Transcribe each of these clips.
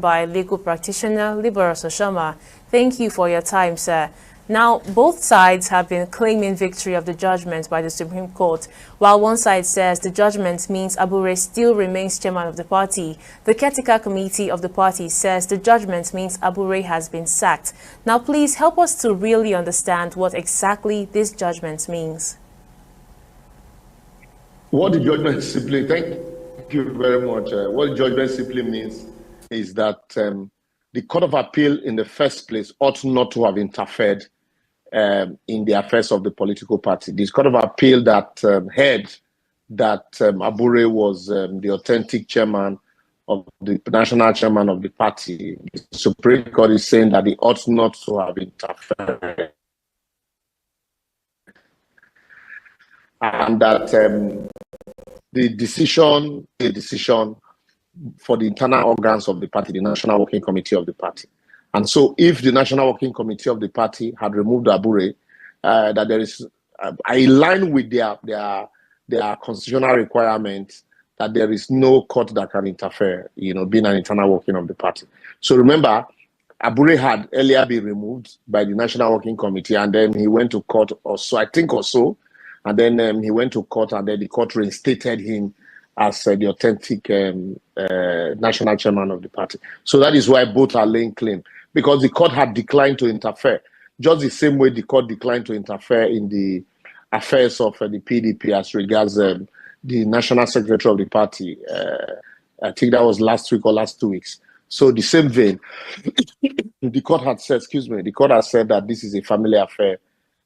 by legal practitioner Liberus Oshoma. Thank you for your time, sir. Now, both sides have been claiming victory of the judgment by the Supreme Court. While one side says the judgment means Abure still remains chairman of the party, the caretaker committee of the party says the judgment means Abure has been sacked. Now, please help us to really understand what exactly this judgment means. What the judgment simply, thank you very much. What the judgment simply means is that the Court of Appeal in the first place ought not to have interfered in the affairs of the political party. This Court of Appeal that heard that Abure was the authentic chairman of the national chairman of the party. The Supreme Court is saying that they ought not to have interfered. And that the decision for the internal organs of the party, the National Working Committee of the party. And so if the National Working Committee of the party had removed Abure, that there is, in line with their constitutional requirements, that there is no court that can interfere, being an internal working of the party. So remember, Abure had earlier been removed by the National Working Committee, and then he went to court and then he went to court, and then the court reinstated him as the authentic national chairman of the party. So that is why both are laying claim, because the court had declined to interfere, just the same way the court declined to interfere in the affairs of the PDP as regards the national secretary of the party. I think that was last week or last 2 weeks. So the same vein, the court had said, that this is a family affair,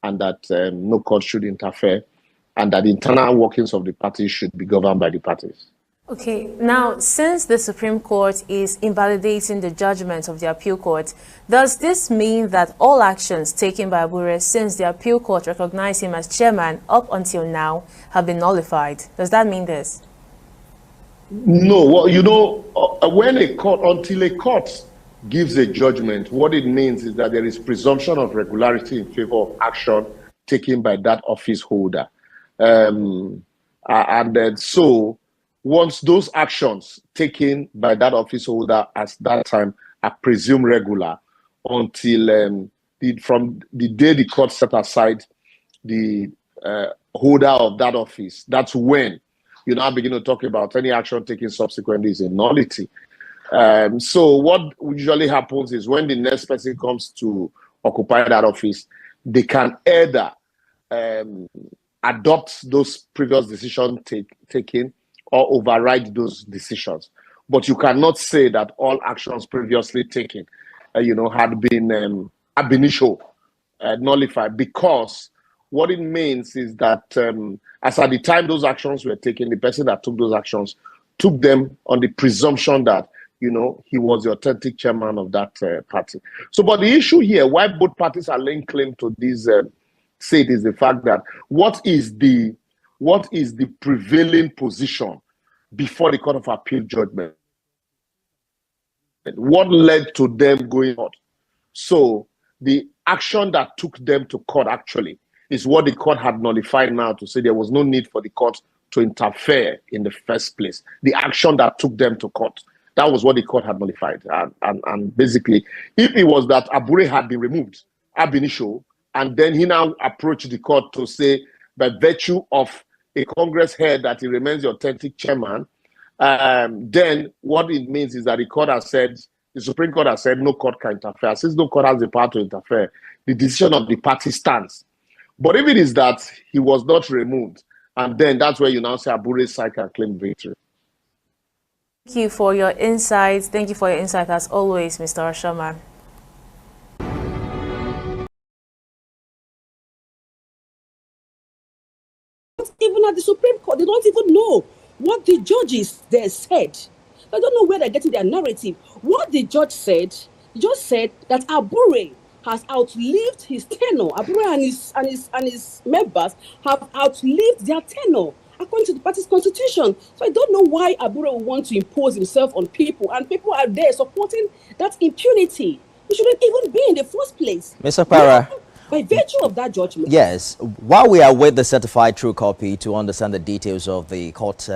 and that no court should interfere, and that the internal workings of the party should be governed by the parties. Okay, now, since the Supreme Court is invalidating the judgment of the appeal court, does this mean that all actions taken by Abure since the appeal court recognized him as chairman up until now have been nullified? Does that mean this? No, well, when until a court gives a judgment, what it means is that there is presumption of regularity in favor of action taken by that office holder. And then so once those actions taken by that office holder at that time are presumed regular until from the day the court set aside the holder of that office, that's when you now begin to talk about any action taken subsequently is a nullity. So what usually happens is when the next person comes to occupy that office, they can either adopt those previous decisions taken or override those decisions. But you cannot say that all actions previously taken, had been ab initio nullified, because what it means is that as at the time those actions were taken, the person that took those actions took them on the presumption that he was the authentic chairman of that party. So, but the issue here, why both parties are laying claim to this seat, is the fact that what is the prevailing position before the Court of Appeal judgment? What led to them going out? So the action that took them to court actually is what the court had nullified now, to say there was no need for the court to interfere in the first place. The action that took them to court. That was what the court had nullified. And basically, if it was that Abure had been removed ab initio, and then he now approached the court to say, by virtue of a Congress head, that he remains the authentic chairman, then what it means is that the Supreme Court has said no court can interfere. Since no court has the power to interfere, the decision of the party stands. But if it is that he was not removed, and then that's where you now say Abure's side can claim victory. Thank you for your insights. Thank you for your insight as always, Mr. Oshoma. Even at the Supreme Court, they don't even know what the judges there said. They don't know where they're getting their narrative. What the judge said that Abure has outlived his tenure. Abure and his members have outlived their tenure according to the party's constitution. So I don't know why Abure will want to impose himself on people, and people are there supporting that impunity. He shouldn't even be in the first place. Mr. Para, by virtue of that judgment. Yes, while we await the certified true copy to understand the details of the court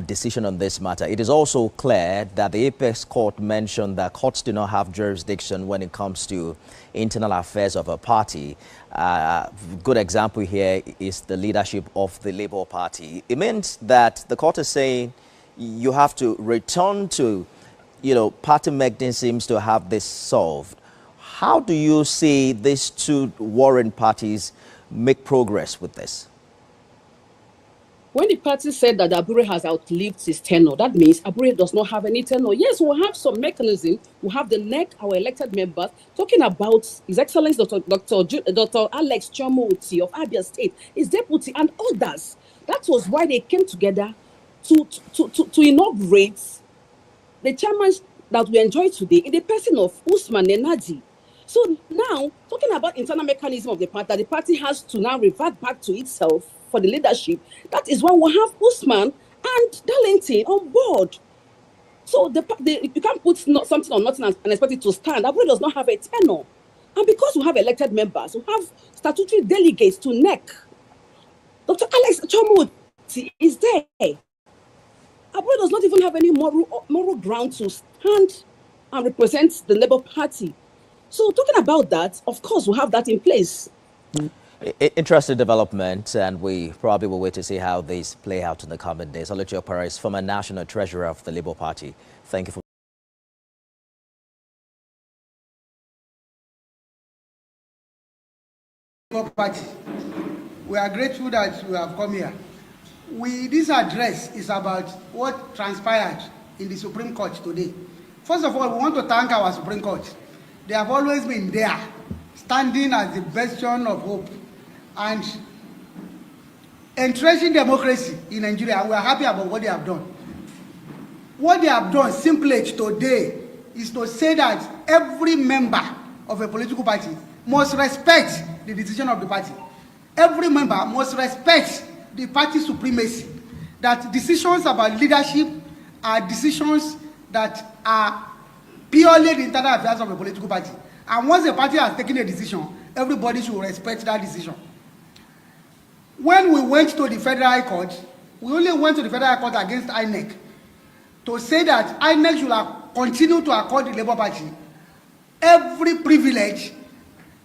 decision on this matter. It is also clear that the Apex Court mentioned that courts do not have jurisdiction when it comes to internal affairs of a party. Good example here is the leadership of the Labour Party. It means that the court is saying you have to return to, party mechanisms to have this solved. How do you see these two warring parties make progress with this? When the party said that Abure has outlived his tenure, that means Abure does not have any tenure. Yes, we'll have some mechanism. We'll have the NEC, our elected members, talking about His Excellency Dr. Alex Chomoti of Abia State, his deputy, and others. That was why they came together to inaugurate the chairman that we enjoy today in the person of Usman Nenadi. So now, talking about internal mechanism of the party, that the party has to now revert back to itself for the leadership, that is why we have Usman and Darlington on board. So you can't put something on nothing and expect it to stand. Abure does not have a tenure. And because we have elected members, we have statutory delegates to NEC. Dr. Alex Chomoti is there. Abure does not even have any moral ground to stand and represent the Labour Party. So talking about that, of course, we have that in place. Interesting development, and we probably will wait to see how these play out in the coming days. Oluchi Opara is former National Treasurer of the Labour Party. Thank you for Labour Party. We are grateful that you have come here. This address is about what transpired in the Supreme Court today. First of all, we want to thank our Supreme Court. They have always been there, standing as the bastion of hope and entrenching democracy in Nigeria. We are happy about what they have done. What they have done simply today is to say that every member of a political party must respect the decision of the party. Every member must respect the party supremacy. That decisions about leadership are decisions that are purely the internal affairs of a political party. And once a party has taken a decision, everybody should respect that decision. When we went to the Federal High Court, we only went to the Federal High Court against INEC to say that INEC should continue to accord the Labour Party every privilege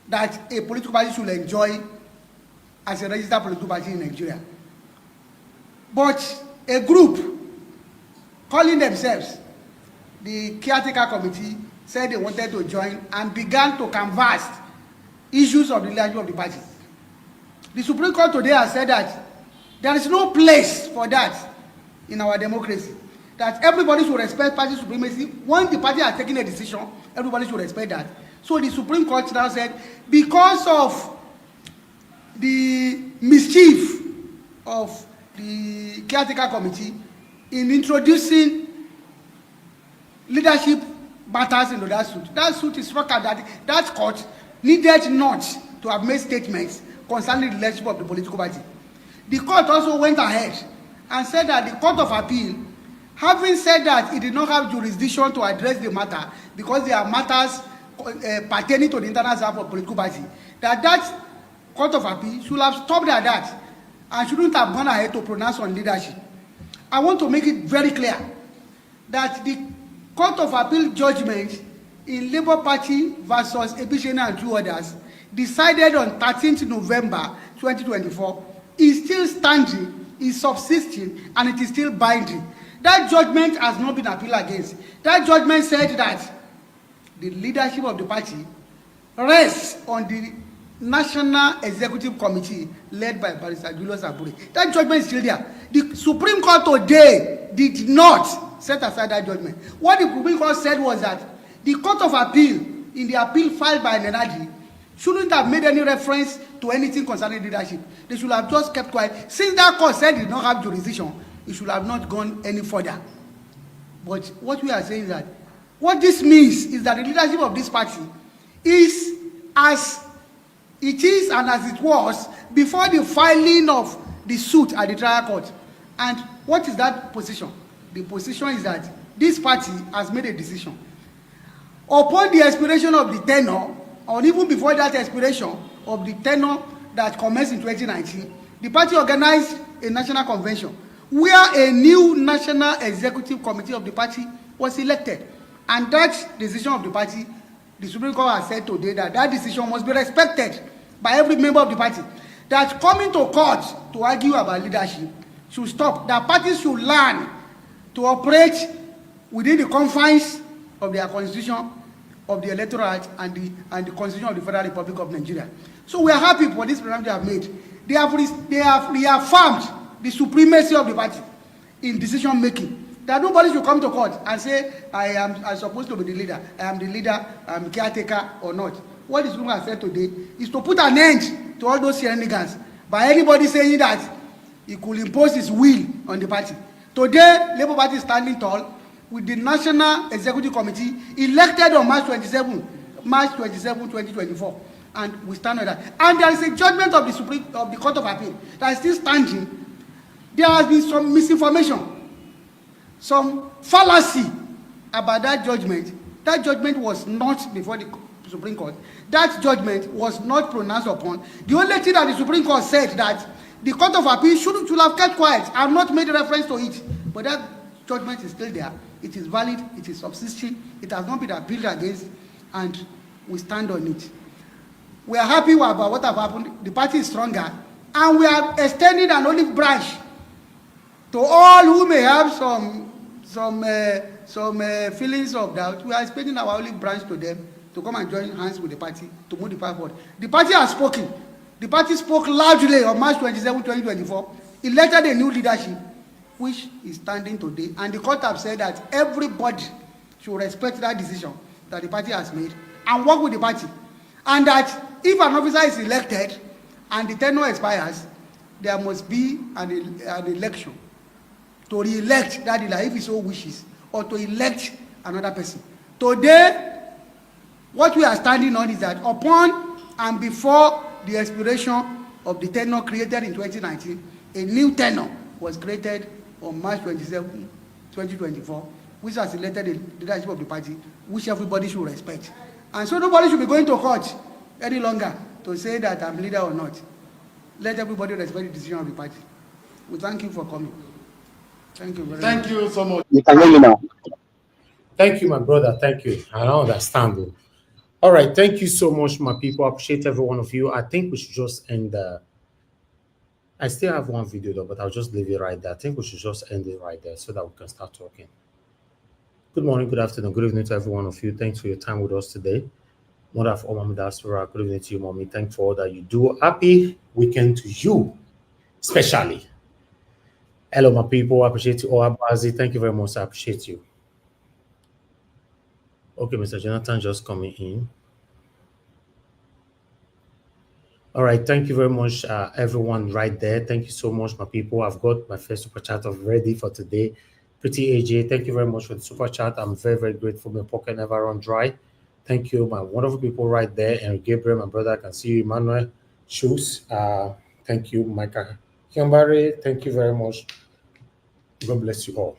that a political party should enjoy as a registered political party in Nigeria. But a group calling themselves the caretaker committee said they wanted to join and began to canvass issues of the leadership of the party. The Supreme Court today has said that there is no place for that in our democracy. That everybody should respect party supremacy. When the party has taken a decision, everybody should respect that. So the Supreme Court now said, because of the mischief of the caretaker committee in introducing leadership matters into that suit is struck at that court needed not to have made statements concerning the leadership of the political party. The court also went ahead and said that the Court of Appeal, having said that it did not have jurisdiction to address the matter because there are matters pertaining to the internal affairs of political party, that Court of Appeal should have stopped at that and shouldn't have gone ahead to pronounce on leadership. I want to make it very clear that the Court of Appeal judgment in Labour Party versus Ebishene and two others decided on 13th November 2024 is still standing, is subsisting, and it is still binding. That judgment has not been appealed against. That judgment said that the leadership of the party rests on the National Executive Committee led by Barrister Julius Abure. That judgment is still there. The Supreme Court today did not set aside that judgment. What the Supreme Court said was that the Court of Appeal, in the appeal filed by Nenadi, shouldn't have made any reference to anything concerning leadership. They should have just kept quiet. Since that court said it did not have jurisdiction, it should have not gone any further. But what we are saying is that what this means is that the leadership of this party is as it is and as it was before the filing of the suit at the trial court. And what is that position? The position is that this party has made a decision. Upon the expiration of the tenure, or even before that expiration of the tenure that commenced in 2019, the party organized a national convention where a new National Executive Committee of the party was elected. And that decision of the party, the Supreme Court has said today that that decision must be respected by every member of the party. That coming to court to argue about leadership should stop. That parties should learn to operate within the confines of their constitution, of the Electoral Act, and the Constitution of the Federal Republic of Nigeria. So we are happy for this program they have made. They have reaffirmed the supremacy of the party in decision making. That nobody should come to court and say, I'm supposed to be the leader. I am the leader, I'm caretaker or not. What this woman has said today is to put an end to all those shenanigans by anybody saying that he could impose his will on the party. Today, Labour Party is standing tall with the National Executive Committee elected on March 27, 2024. And we stand on that. And there is a judgment of the Court of Appeal that is still standing. There has been some misinformation, some fallacy about that judgment. That judgment was not before the Supreme Court. That judgment was not pronounced upon. The only thing that the Supreme Court said that the Court of Appeal should have kept quiet and not made reference to it. But that judgment is still there. It is valid. It is subsisting. It has not been appealed against, and we stand on it. We are happy about what has happened. The party is stronger, and we are extending an olive branch to all who may have some feelings of doubt. We are extending our olive branch to them to come and join hands with the party to move the party forward. The party has spoken. The party spoke loudly on March 27, 2024, elected a new leadership, which is standing today. And the court has said that everybody should respect that decision that the party has made and work with the party. And that if an officer is elected and the tenure expires, there must be an election to re-elect that leader if he so wishes, or to elect another person. Today, what we are standing on is that upon and before the expiration of the tenure created in 2019, a new tenure was created on March 27, 2024, which has elected the leadership of the party, which everybody should respect. And so nobody should be going to court any longer to say that I'm leader or not. Let everybody respect the decision of the party. We thank you for coming. Thank you very much. Thank you so much. You can hear me now. Thank you, my brother. Thank you. I don't understand. All right. Thank you so much, my people. I appreciate every one of you. I think we should just end. I still have one video though, but I'll just leave it right there. I think we should just end it right there so that we can start talking. Good morning, good afternoon, good evening to every one of you. Thanks for your time with us today. Mother of all Mommy Diaspora, good evening to you, Mommy. Thanks for all that you do. Happy weekend to you, especially. Hello, my people. I appreciate you all. Abazi, thank you very much. I appreciate you. Okay, Mr. Jonathan just coming in. All right, thank you very much, everyone right there. Thank you so much, my people. I've got my first super chat ready for today. Pretty AJ, thank you very much for the super chat. I'm very, very grateful. My pocket never run dry. Thank you, my wonderful people right there. And Gabriel, my brother, I can see you. Emmanuel Shoes, thank you. Micah Kiambari, thank you very much. God bless you all.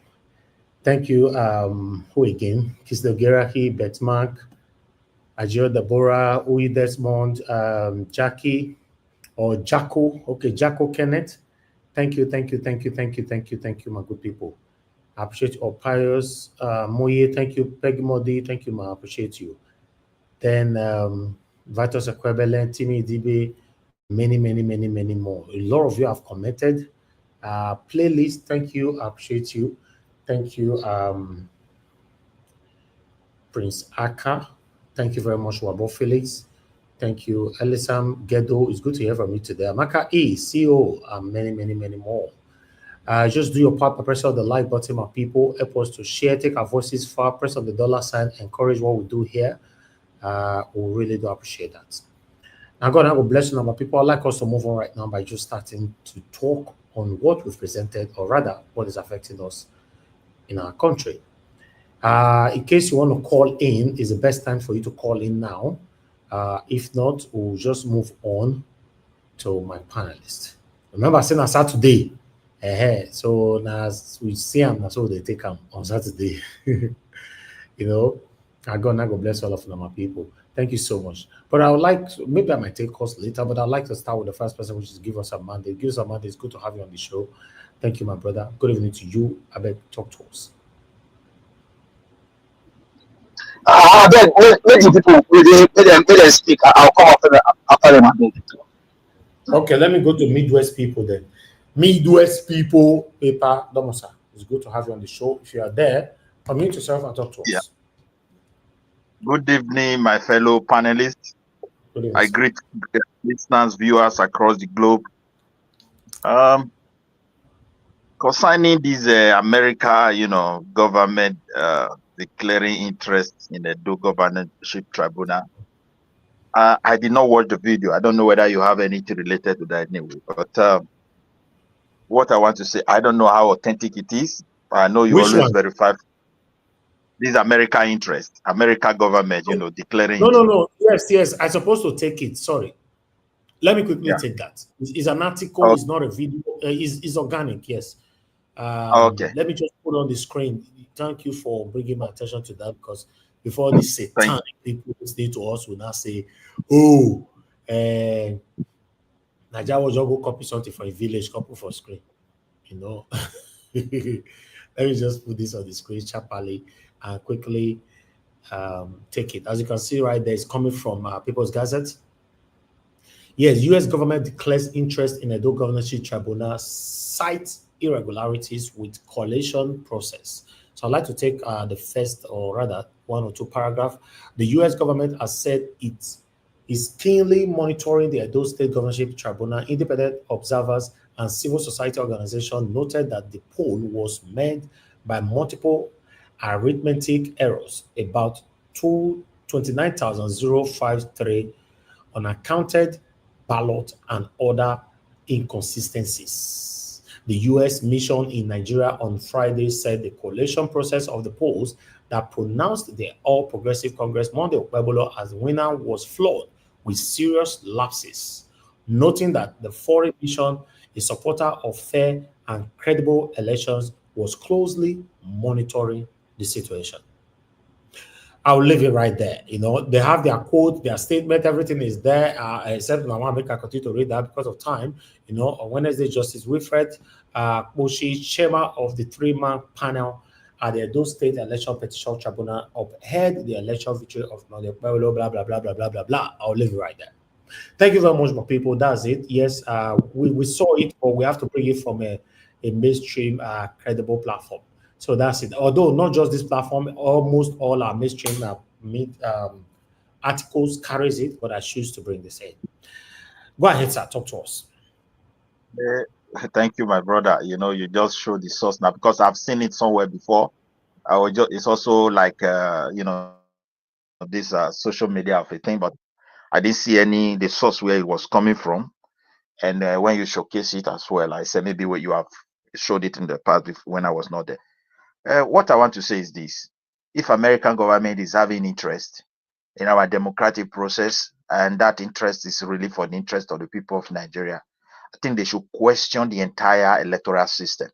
Thank you. Who again? Kisle Gerahi, Betmark, Ajio Deborah, Uyi Desmond, Jackie, or Jacko. Okay, Jacko Kenneth. Thank you, thank you, thank you, thank you, thank you, thank you, my good people. I appreciate all Pius, Moye, thank you, Peggy Modi, thank you, ma, I appreciate you. Then Vitus Equebelen, Timmy DB, many, many, many, many more. A lot of you have commented. Playlist, thank you, I appreciate you. Thank you, Prince Aka. Thank you very much, Wabo Felix. Thank you, Elisam Gedo. It's good to hear from you today. Amaka E, CEO, and many, many, many more. Just do your part by pressing on the like button, my people. Help us to share, take our voices far, press on the dollar sign, encourage what we do here. We really do appreciate that. Now, God, I will bless you, my people. I'd like us to move on right now by just starting to talk on what we've presented, or rather, what is affecting us in our country. In case you want to call in, is the best time for you to call in now. If not, we'll just move on to my panelists. Remember, I said on Saturday. So now we see them, that's what they take them on Saturday. You know, God bless all of them, my people. Thank you so much. But I would like to, maybe I might take calls later, but I'd like to start with the first person, which is Give Us a Monday. Give Us a Monday. It's good to have you on the show. Thank you, my brother. Good evening to you. I beg, talk to us. Then let the people let them speak. I'll come after them. Okay, let me go to Midwest people then. Midwest people, paper, Domosa. It's good to have you on the show. If you are there, unmute yourself and talk to Yeah. us. Good evening, my fellow panelists. Good evening, I sir. greet listeners, viewers across the globe. Concerning this America, government declaring interest in the governorship tribunal. I did not watch the video. I don't know whether you have anything related to that anyway. But what I want to say, I don't know how authentic it is. I know you Which always one? verify this America interest, America government, declaring No, it. no, no. Yes, yes. I'm supposed to take it. Sorry. Let me quickly Yeah. take that. It's an article. It's not a video. It's organic. Yes. Okay. Let me just put on the screen. Thank you for bringing my attention to that because before this Thank satanic people listening to us will not say, "Oh, Nigeria was just go copy something from a village, copy for screen." You know. Let me just put this on the screen sharply and quickly take it. As you can see right there, it's coming from People's Gazette. Yes, U.S. government declares interest in Edo governorship tribunal, cites irregularities with collation process. So I'd like to take the first, or rather, one or two paragraph. The U.S. government has said it is keenly monitoring the Edo State Governorship Tribunal. Independent observers and civil society organizations noted that the poll was made by multiple arithmetic errors, about 29,053 unaccounted ballot and other inconsistencies. The U.S. mission in Nigeria on Friday said the collation process of the polls that pronounced the All Progressive Congress Monday Okpebholo as winner was flawed with serious lapses, noting that the foreign mission, a supporter of fair and credible elections, was closely monitoring the situation. I'll leave it right there. They have their quote, their statement, everything is there, except I want to continue to read that because of time. On Wednesday, Justice Wilfred Moshi, chairman of the three-man panel at the Edo State Election Petition Tribunal, upheld the election victory of Node Pueblo, blah, blah, blah, blah, blah, blah, blah. I'll leave it right there. Thank you very much, my people. That's it. Yes, we saw it, but we have to bring it from a mainstream, credible platform. So that's it. Although not just this platform, almost all our mainstream articles carries it, but I choose to bring this in. Go ahead, sir. Talk to us. Thank you, my brother. You just showed the source now because I've seen it somewhere before. It's also like this social media of a thing, but I didn't see the source where it was coming from. And when you showcase it as well, I said maybe where you have showed it in the past when I was not there. What I want to say is this: if American government is having interest in our democratic process, and that interest is really for the interest of the people of Nigeria, I think they should question the entire electoral system.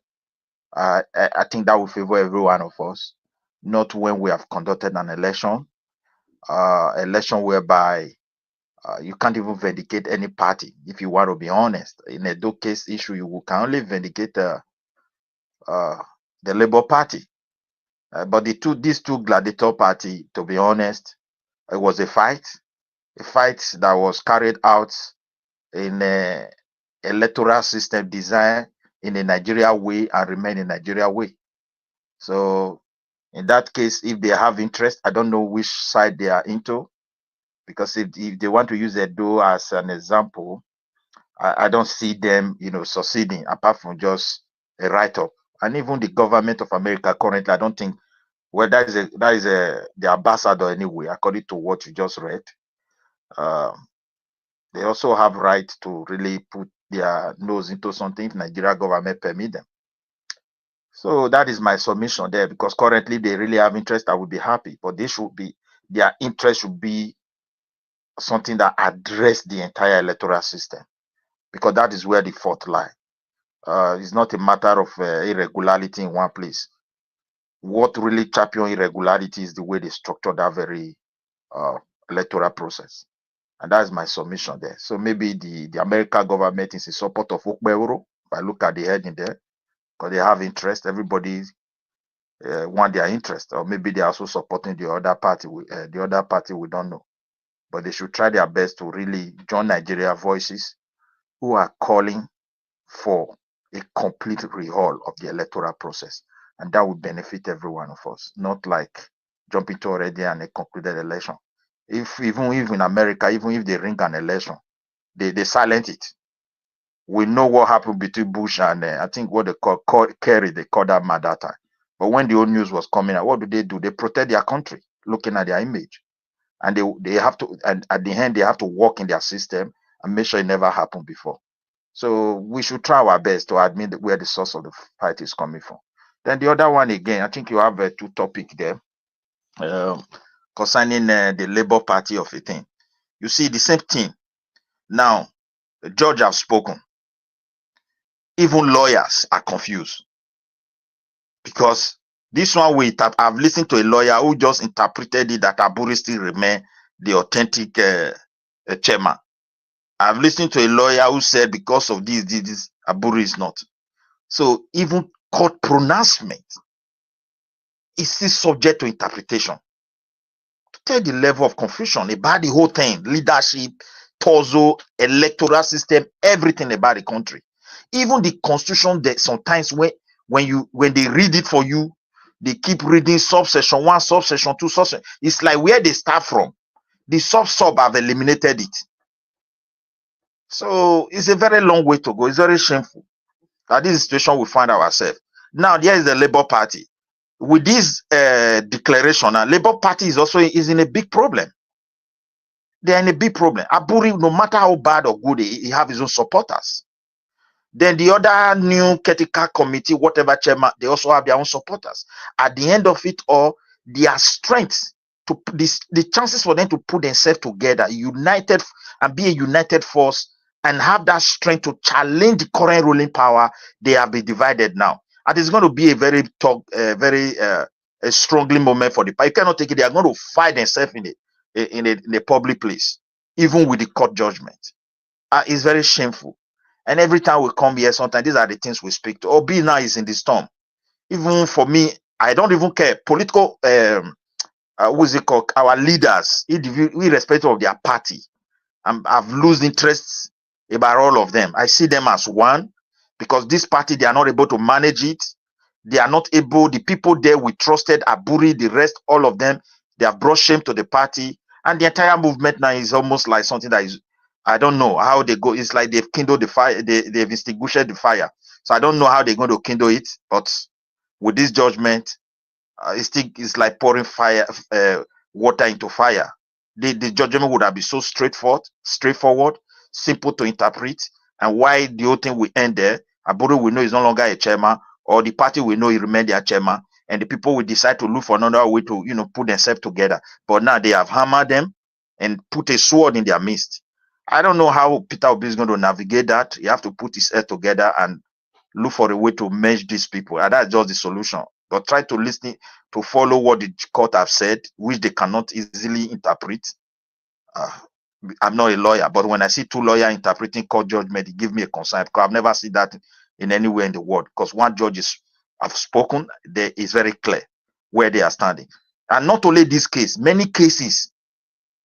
I think that will favor every one of us, not when we have conducted an election whereby you can't even vindicate any party. If you want to be honest, in a do case issue, you can only vindicate the Labour Party. But these two gladiator party, to be honest, it was a fight that was carried out in a electoral system designed in a Nigeria way and remain in Nigeria way. So in that case, if they have interest, I don't know which side they are into, because if they want to use Edo as an example, I don't see them, succeeding apart from just a write-up. And even the government of America currently, I don't think, well, that is the ambassador anyway, according to what you just read. They also have right to really put their nose into something if Nigeria government permit them. So that is my submission there, because currently they really have interest. I would be happy, but their interest should be something that address the entire electoral system, because that is where the fault lie. It's not a matter of irregularity in one place. What really champion irregularity is the way they structure that very electoral process. And that's my submission there. So maybe the American government is in support of Okpeboro. If I look at the heading there, because they have interest, everybody want their interest, or maybe they're also supporting the other party. The other party, we don't know. But they should try their best to really join Nigeria voices who are calling for a complete rehaul of the electoral process. And that would benefit every one of us, not like jumping to already and a concluded election. Even if in America, even if they ring an election, they silent it. We know what happened between Bush and I think what they call Kerry, they call that mad that time. But when the old news was coming out, what do? They protect their country, looking at their image. And they have to, and at the end, they have to work in their system and make sure it never happened before. So we should try our best to admit where the source of the fight is coming from. Then the other one again, I think you have two topics there concerning the Labour Party of a thing. You see the same thing. Now, the judge have spoken. Even lawyers are confused because this one I've listened to a lawyer who just interpreted it that Abure still remain the authentic chairman. I've listened to a lawyer who said because of this Abure is not. So even court pronouncement is still subject to interpretation. To tell the level of confusion about the whole thing, leadership, puzzle, electoral system, everything about the country. Even the constitution, that sometimes when they read it for you, they keep reading subsection 1, subsection 2, subsection. It's like where they start from. The sub have eliminated it. So it's a very long way to go. It's very shameful that this situation we find ourselves. Now there is the Labour Party. With this declaration, Labour Party is in a big problem. They are in a big problem. Abure, no matter how bad or good he have his own supporters. Then the other new critical committee, whatever chairman, they also have their own supporters. At the end of it all, their strength to the chances for them to put themselves together, united, and be a united force, and have that strength to challenge the current ruling power, they have been divided now. And it's going to be a very a strongly moment for the party. You cannot take it. They are going to fight themselves in a public place, even with the court judgment. It's very shameful. And every time we come here, sometimes these are the things we speak to. Obi now is in the storm. Even for me, I don't even care. Political, what's it called? Our leaders, irrespective of their party, I've lost interest about all of them. I see them as one because this party, they are not able to manage it. They are not able, the people there we trusted, Abure, the rest, all of them, they have brought shame to the party. And the entire movement now is almost like something that is, I don't know how they go. It's like they've kindled the fire, they've extinguished the fire. So I don't know how they're going to kindle it. But with this judgment, it's like pouring water into fire. The judgment would have been so straightforward, simple to interpret. And why the whole thing will end there, Abure will know he's no longer a chairman, or the party will know he remained their chairman, and the people will decide to look for another way to, put themselves together. But now they have hammered them and put a sword in their midst. I don't know how Peter Obi is going to navigate that. You have to put his head together and look for a way to merge these people. And that's just the solution. But try to listen, to follow what the court have said, which they cannot easily interpret. I'm not a lawyer, but when I see two lawyers interpreting court judgment, it gives me a concern because I've never seen that in anywhere in the world. Because one judge have spoken, there is very clear where they are standing. And not only this case, many cases.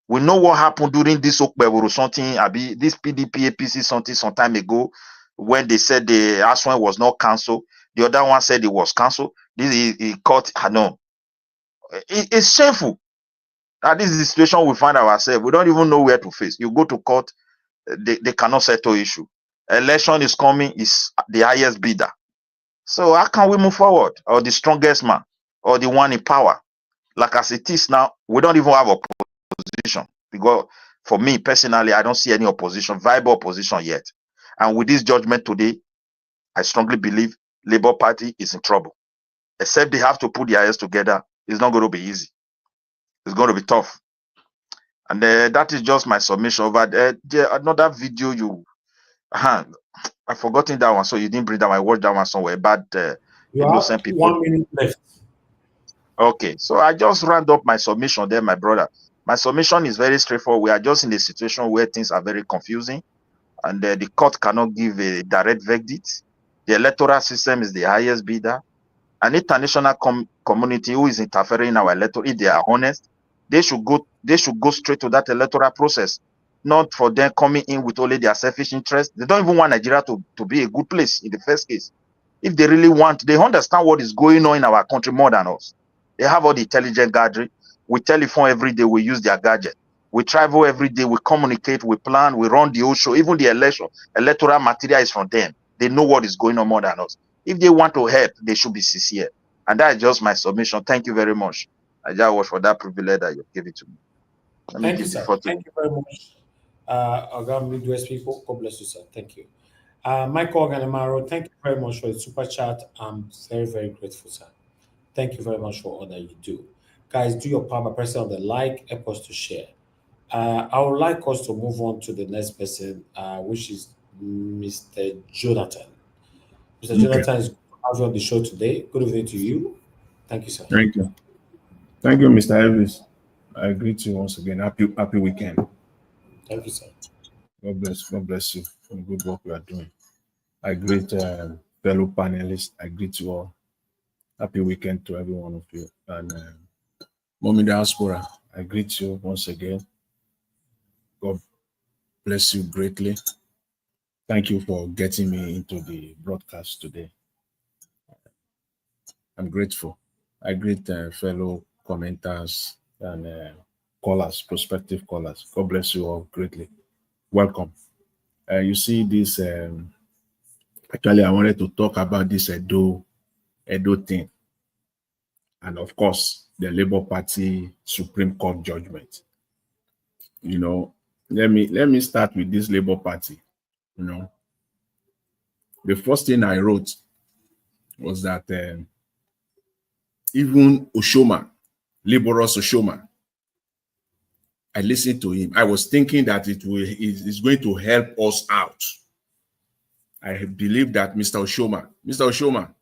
We know what happened during this Okpeboro something, this PDP APC something some time ago, when they said the last one was not cancelled. The other one said it was cancelled. This is court. No, it's shameful. That is the situation we find ourselves. We don't even know where to face. You go to court, they cannot settle issue. Election is coming, is the highest bidder. So how can we move forward? Or the strongest man, or the one in power? Like as it is now, we don't even have opposition. Because for me personally, I don't see any opposition, viable opposition yet. And with this judgment today, I strongly believe Labour Party is in trouble. Except they have to put their heads together. It's not going to be easy. It's going to be tough. And that is just my submission over there. Another video I've forgotten that one, so you didn't bring that one. I watched that one somewhere. But you innocent have people. 1 minute left. Okay, so I just round up my submission there, my brother. My submission is very straightforward. We are just in a situation where things are very confusing, and the court cannot give a direct verdict. The electoral system is the highest bidder. An international community who is interfering in our electoral, if they are honest, they should go straight to that electoral process, not for them coming in with only their selfish interest. They don't even want Nigeria to be a good place in the first case. If they really want, they understand what is going on in our country more than us. They have all the intelligent gathering. We telephone every day, we use their gadget. We travel every day, we communicate, we plan, we run the whole show. Even the electoral material is from them. They know what is going on more than us. If they want to help, they should be sincere. And that is just my submission. Thank you very much. I just was for that privilege that you gave it to me. Let me Thank you, give the sir. floor to Thank you very much. Organ Midwest people, God bless you, sir. Thank you. Michael Organamaro, thank you very much for the super chat. I'm very, very grateful, sir. Thank you very much for all that you do. Guys, do your part by pressing on the like, help us to share. I would like us to move on to the next person, which is Mr. Jonathan. Mr. Jonathan is on the show today. Good evening to you. Thank you, sir. Thank you. Thank you, Mr. Elvis. I greet you once again. Happy weekend. Thank you, sir. God bless you for the good work we are doing. I greet fellow panelists. I greet you all. Happy weekend to every one of you. And Mommy Diaspora, I greet you once again. God bless you greatly. Thank you for getting me into the broadcast today. I'm grateful. I greet fellow commenters and callers, prospective callers. God bless you all greatly. Welcome. You see this, actually I wanted to talk about this Edo thing. And of course, the Labour Party Supreme Court judgment. You know, let me start with this Labour Party. You know, the first thing I wrote was that even Oshoma, Laborous Oshoma, I listened to him. I was thinking that it is going to help us out. I believe that Mr. Oshoma,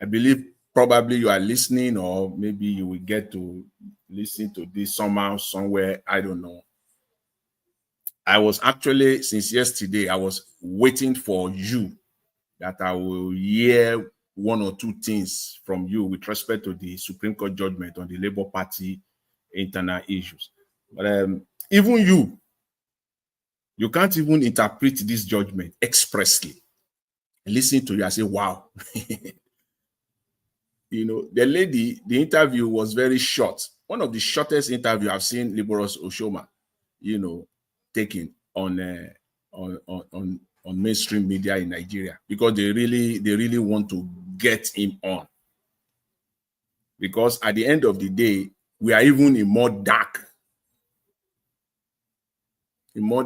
I believe probably you are listening, or maybe you will get to listen to this somehow, somewhere, I don't know. I was actually, since yesterday, I was waiting for you, that I will hear one or two things from you with respect to the Supreme Court judgment on the Labour Party internal issues. But even you can't even interpret this judgment expressly. Listen to you, I say, wow. You know, the interview was very short. One of the shortest interview I've seen Laborous Oshoma, you know, taking on mainstream media in Nigeria, because they really want to get him on. Because at the end of the day, we are even in more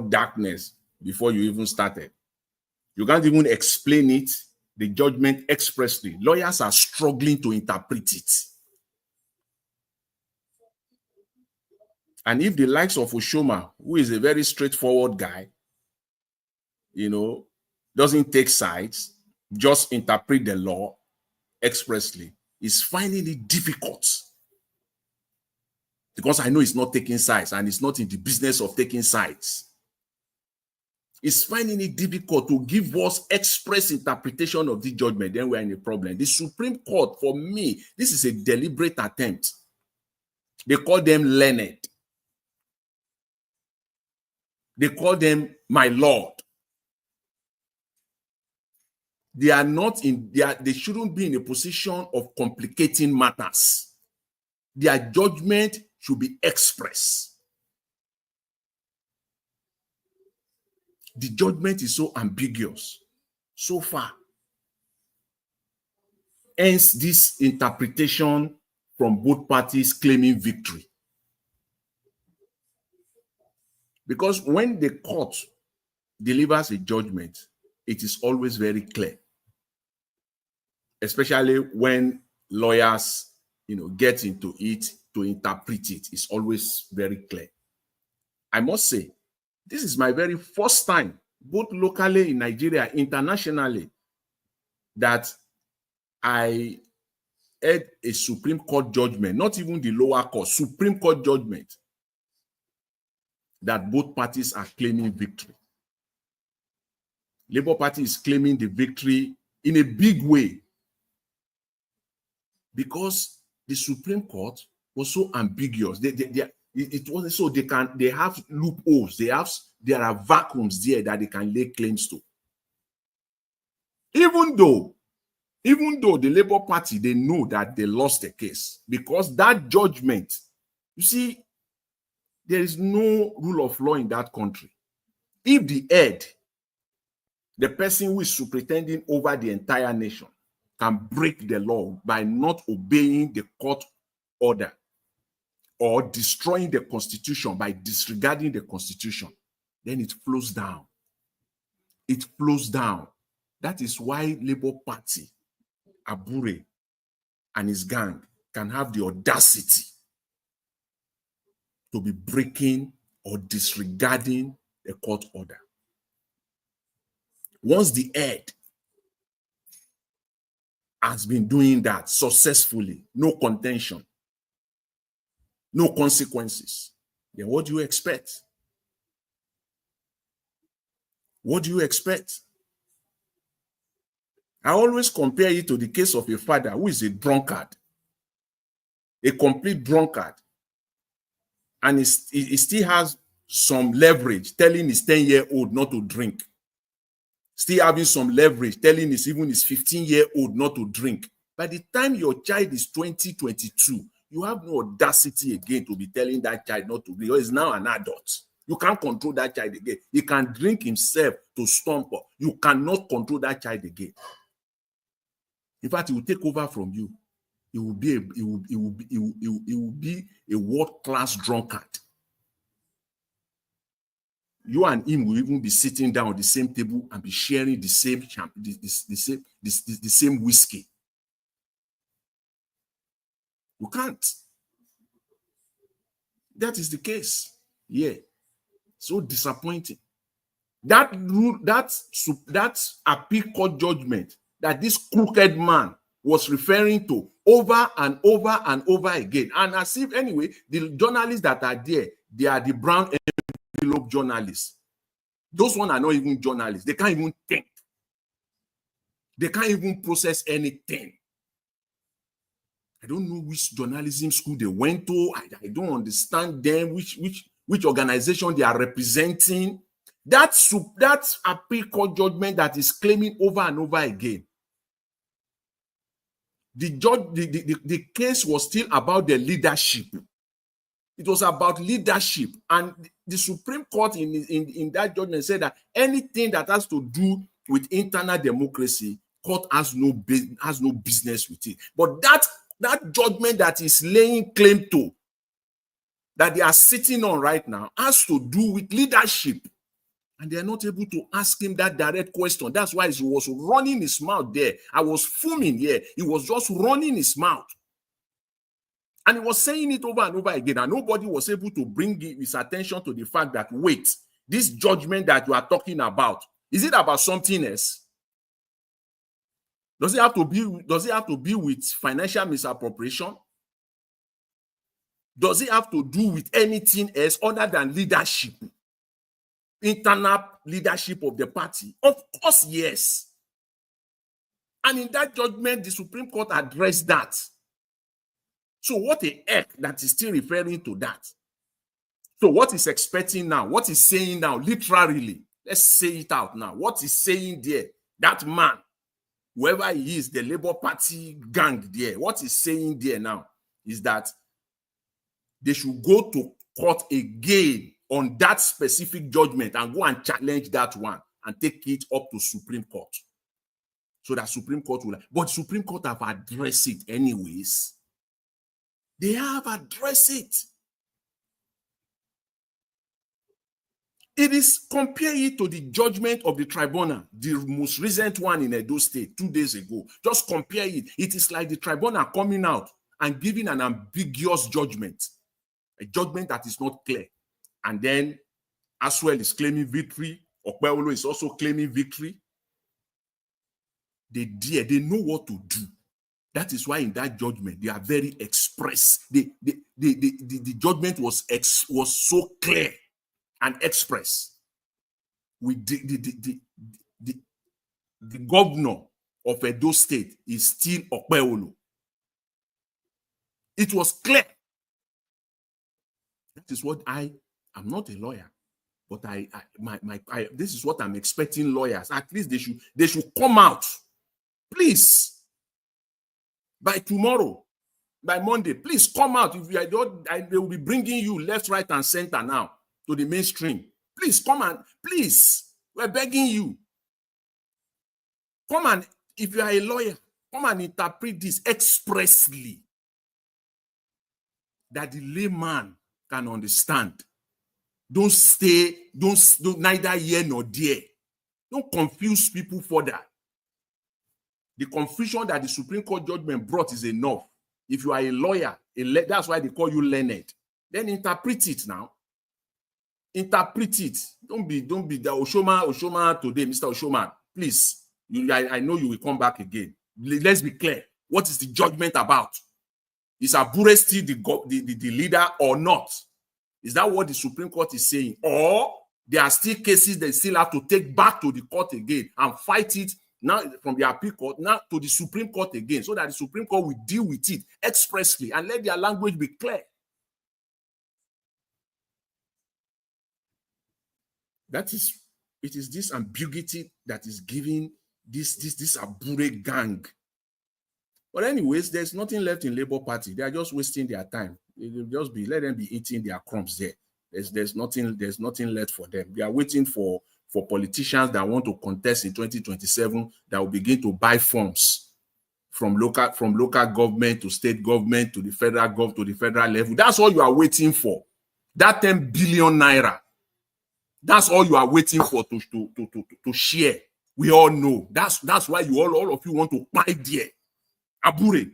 darkness before you even started. You can't even explain it, the judgment expressly. Lawyers are struggling to interpret it. And if the likes of Oshoma, who is a very straightforward guy, you know, doesn't take sides, just interpret the law expressly, is finding it difficult. Because I know he's not taking sides, and he's not in the business of taking sides. He's finding it difficult to give us express interpretation of the judgment. Then we're in a problem. The Supreme Court, for me, this is a deliberate attempt. They call them learned. They call them my lord. They are not in, they shouldn't be in a position of complicating matters. Their judgment should be express. The judgment is so ambiguous so far. Hence, this interpretation from both parties claiming victory. Because when the court delivers a judgment, it is always very clear. Especially when lawyers, you know, get into it to interpret it. It's always very clear. I must say, this is my very first time, both locally in Nigeria, internationally, that I heard a Supreme Court judgment, not even the lower court, Supreme Court judgment that both parties are claiming victory. Labour Party is claiming the victory in a big way because the Supreme Court was so ambiguous. It wasn't so they have loopholes. There are vacuums there that they can lay claims to. Even though the Labour Party, they know that they lost the case because that judgment, you see, there is no rule of law in that country. If the head, the person who is superintending over the entire nation, can break the law by not obeying the court order or destroying the constitution by disregarding the constitution, then it flows down. It flows down. That is why Labour Party, Abure, and his gang can have the audacity to be breaking or disregarding the court order. Once the head has been doing that successfully, no contention, no consequences, then what do you expect? What do you expect? I always compare it to the case of a father who is a drunkard, a complete drunkard, and he still has some leverage telling his 10-year-old not to drink. Still having some leverage telling his 15-year-old not to drink. By the time your child is 20, 22, you have no audacity again to be telling that child not to drink. He's now an adult. You can't control that child again. He can drink himself to stomp. You cannot control that child again. In fact, he will take over from you. He will be a world-class drunkard. You and him will even be sitting down at the same table and be sharing the same the same whiskey. You can't. That is the case. Yeah. So disappointing. That appeal court judgment that this crooked man was referring to over and over and over again. And as if, anyway, the journalists that are there, they are the brown envelope journalists. Those ones are not even journalists. They can't even think. They can't even process anything. I don't know which journalism school they went to. I don't understand them, which organization they are representing. That appeal court judgment that is claiming over and over again. The case was still about the leadership. It was about leadership, and the Supreme Court in that judgment said that anything that has to do with internal democracy, court has no business with it. But that judgment that is laying claim to, that they are sitting on right now, has to do with leadership. And they are not able to ask him that direct question. That's why he was running his mouth there. I was fuming here. He was just running his mouth. And he was saying it over and over again. And nobody was able to bring his attention to the fact that, wait, this judgment that you are talking about, is it about something else? Does it have to be with financial misappropriation? Does it have to do with anything else other than leadership? Internal leadership of the party? Of course, yes. And in that judgment, the Supreme Court addressed that. So what a heck that is still referring to that. So what is expecting now? What is saying now, literally? Let's say it out now. What is saying there? That man, whoever he is, the Labour Party gang there, what is saying there now is that they should go to court again on that specific judgment and go and challenge that one and take it up to Supreme Court. So that Supreme Court will, but Supreme Court have addressed it anyways. They have addressed it. It is, compare it to the judgment of the tribunal, the most recent one in Edo State 2 days ago. Just compare it. It is like the tribunal coming out and giving an ambiguous judgment, a judgment that is not clear. And then Aswell is claiming victory. Okpeolo is also claiming victory. They know what to do. That is why in that judgment, they are very express. The judgment was so clear. and express with the governor of Edo State is still Okpeolo. It was clear. That is what I'm not a lawyer, but this is what I'm expecting lawyers. At least they should come out, please, by tomorrow, by Monday. Please come out. If you don't, they will be bringing you left, right, and center now to the mainstream. Please come and please, we're begging you. Come and, if you are a lawyer, come and interpret this expressly that the layman can understand. Don't neither here nor there. Don't confuse people further. The confusion that the Supreme Court judgment brought is enough. If you are a lawyer, that's why they call you learned. Then interpret it now. Interpret it. Don't be the Oshoma today, Mr. Oshoma. Please, I know you will come back again. Let's be clear. What is the judgment about? Is Abure still the leader or not? Is that what the Supreme Court is saying? Or there are still cases they still have to take back to the court again and fight it now from the appeal court now to the Supreme Court again, so that the Supreme Court will deal with it expressly and let their language be clear. It is this ambiguity that is giving this Abure gang. But anyways, there's nothing left in Labour Party. They are just wasting their time. Let them be eating their crumbs there. There's nothing left for them. They are waiting for politicians that want to contest in 2027 that will begin to buy forms from local government to state government to the federal level. That's all you are waiting for. That 10 billion naira. That's all you are waiting for to share. We all know. That's why all of you want to buy there. Abure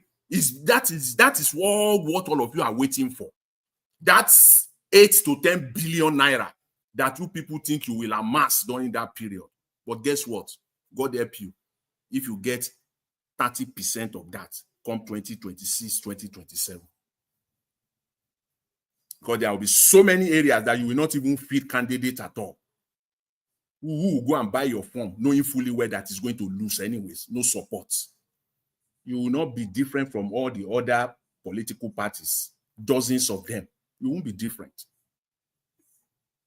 that is what all of you are waiting for. That's 8 to 10 billion naira that you people think you will amass during that period. But guess what? God help you if you get 30% of that come 2026, 2027. Because there will be so many areas that you will not even field candidate at all. Who will go and buy your form, knowing fully well that is going to lose anyways, no support. You will not be different from all the other political parties, dozens of them. You won't be different.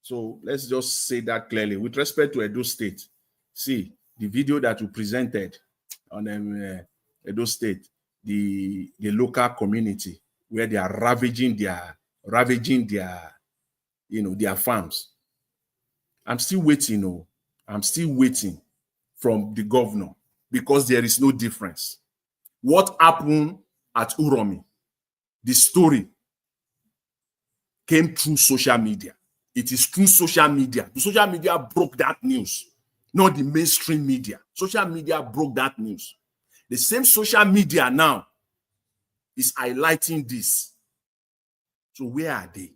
So let's just say that clearly. With respect to Edo State, see, the video that you presented on Edo State, the local community where they are ravaging their farms. I'm still waiting. I'm still waiting from the governor because there is no difference. What happened at Uromi? The story came through social media. It is through social media. The social media broke that news, not the mainstream media. Social media broke that news. The same social media now is highlighting this. So where are they?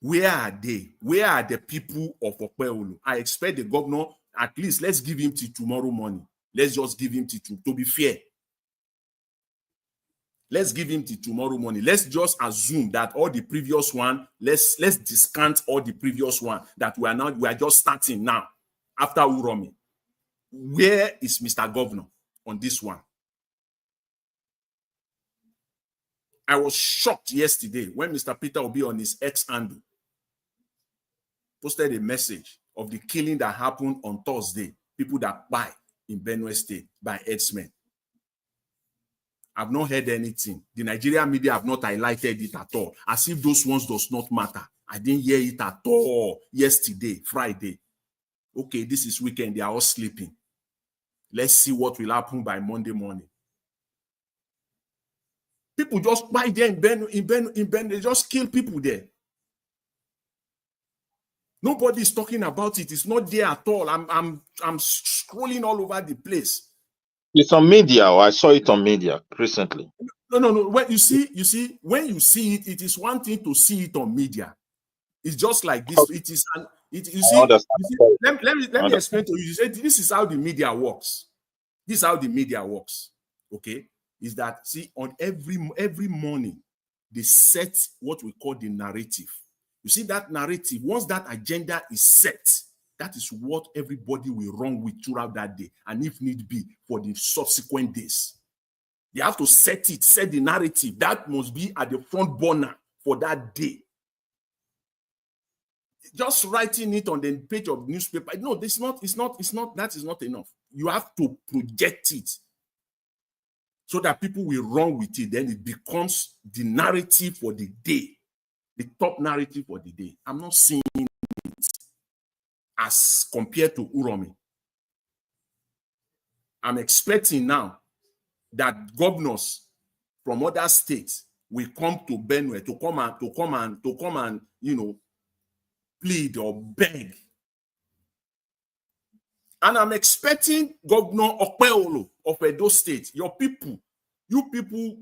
Where are they? Where are the people of Okpeolo? I expect the governor, at least let's give him till tomorrow morning. Let's just give him to be fair. Let's give him till tomorrow morning. Let's just assume that all the previous one, let's discount all the previous one that we are just starting now after Uromi. Where is Mr. Governor on this one? I was shocked yesterday when Mr. Peter Obi on his X handle posted a message of the killing that happened on Thursday. People that buy in Benue State by herdsmen. I've not heard anything. The Nigerian media have not highlighted it at all. As if those ones does not matter. I didn't hear it at all yesterday, Friday. Okay, this is weekend. They are all sleeping. Let's see what will happen by Monday morning. People just buy there in Benue. They just kill people there. Nobody is talking about it. It's not there at all. I'm scrolling all over the place. It's on media, or I saw it on media recently. No. When you see, when you see it, it is one thing to see it on media. It's just like this. It is. Let me explain to you. You say this is how the media works. This is how the media works. Okay, is that see on every morning they set what we call the narrative. You see that narrative, once that agenda is set, that is what everybody will run with throughout that day, and if need be, for the subsequent days. They have to set the narrative. That must be at the front burner for that day. Just writing it on the page of the newspaper, no, that is not enough. You have to project it so that people will run with it. Then it becomes the narrative for the day, the top narrative for the day. I'm not seeing it as compared to Uromi. I'm expecting now that governors from other states will come to Benue to come and plead or beg. And I'm expecting Governor Okpeolo of Edo State, you people,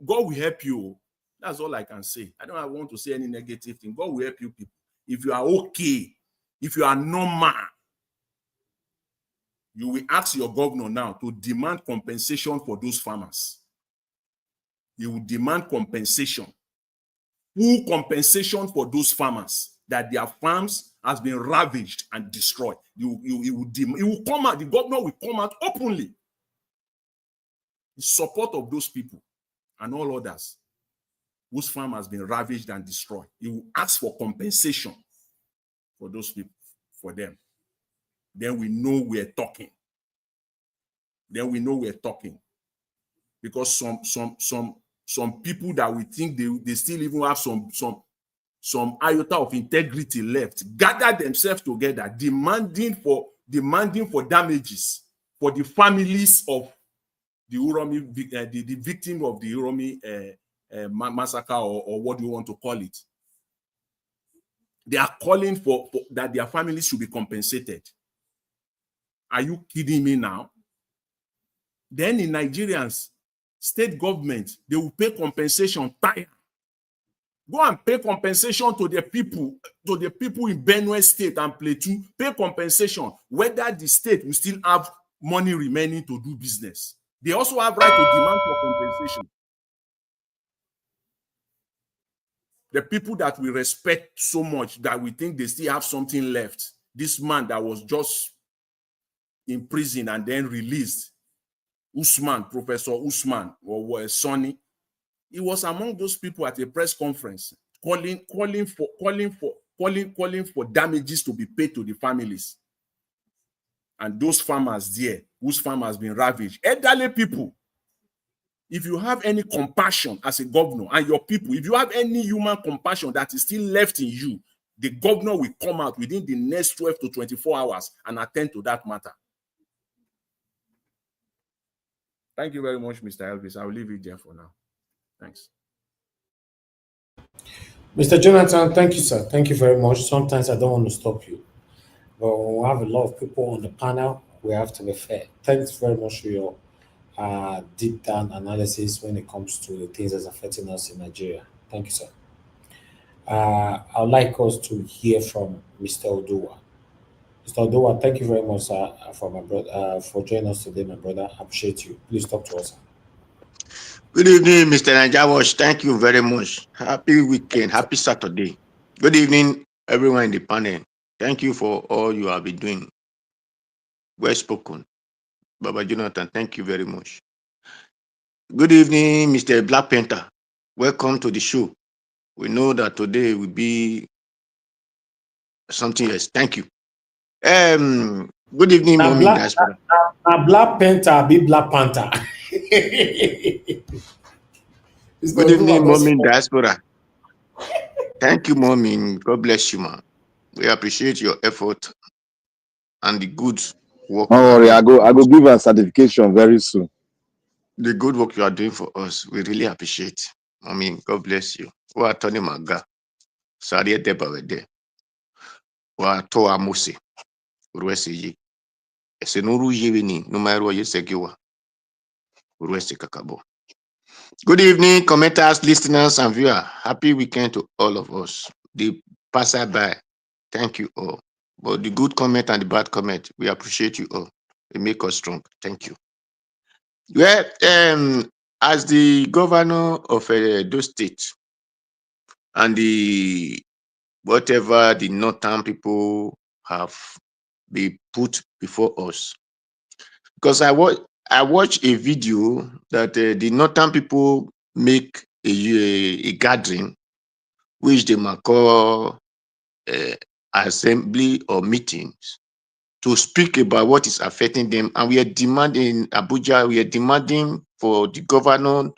God will help you. That's all I can say. I don't want to say any negative thing. God will help you people. If you are okay, if you are normal, you will ask your governor now to demand compensation for those farmers. You will demand compensation. Full compensation for those farmers that their farms has been ravaged and destroyed. He will come out, the governor will come out openly in support of those people and all others whose farm has been ravaged and destroyed. He will ask for compensation for those people, for them. Then we know we're talking. Because some people that we think they still even have some iota of integrity left, gather themselves together, demanding for damages for the families of the Uromi, the victim of the Uromi massacre, or what do you want to call it. They are calling for that their families should be compensated. Are you kidding me now? Then in Nigerians, state government, they will pay compensation. Go and pay compensation to the people in Benue State and Plateau. Pay compensation, whether the state will still have money remaining to do business. They also have right to demand for compensation. The people that we respect so much that we think they still have something left. This man that was just in prison and then released, Usman, Professor Usman, or Sonny, he was among those people at a press conference calling for damages to be paid to the families. And those farmers there, whose farm has been ravaged, elderly people. If you have any compassion as a governor and your people, if you have any human compassion that is still left in you, the governor will come out within the next 12 to 24 hours and attend to that matter. Thank you very much, Mr. Elvis. I will leave it there for now. Thanks. Mr. Jonathan, thank you, sir. Thank you very much. Sometimes I don't want to stop you, but when we have a lot of people on the panel, we have to be fair. Thanks very much for your deep down analysis when it comes to the things that's affecting us in Nigeria. Thank you, sir. I would like us to hear from Mr. Oduwa. Mr. Oduwa, thank you very much, sir, for my brother, for joining us today, my brother. I appreciate you. Please talk to us, sir. Good evening, Mr. Najawash. Thank you very much. Happy weekend. Happy Saturday. Good evening, everyone in the panel. Thank you for all you have been doing. Well spoken. Baba Jonathan, thank you very much. Good evening, Mr. Black Panther. Welcome to the show. We know that today will be something else. Thank you. Good evening, Mommy Diaspora. Black Panther, be Black Panther. Good evening, Mommy Diaspora. Thank you, Mommy. God bless you, man. We appreciate your effort and the good work. Don't worry, I go give a certification very soon. The good work you are doing for us, we really appreciate. Mommy, God bless you. Wa Tony Maga. Sari Deba Wede. Wa Toa Mose. Urwesi Yi. Esenuru Yivini, Numairo Yesegiwa. Urwesi Kakabo. Good evening, commenters, listeners, and viewers. Happy weekend to all of us. The passerby, thank you all. But the good comment and the bad comment, we appreciate you all. It make us strong. Thank you. Well, as the governor of Edo State and the whatever the northern people have been put before us. Because I watched a video that the northern people make a gathering, which they might call assembly or meetings, to speak about what is affecting them. And we are demanding, Abuja, we are demanding for the governor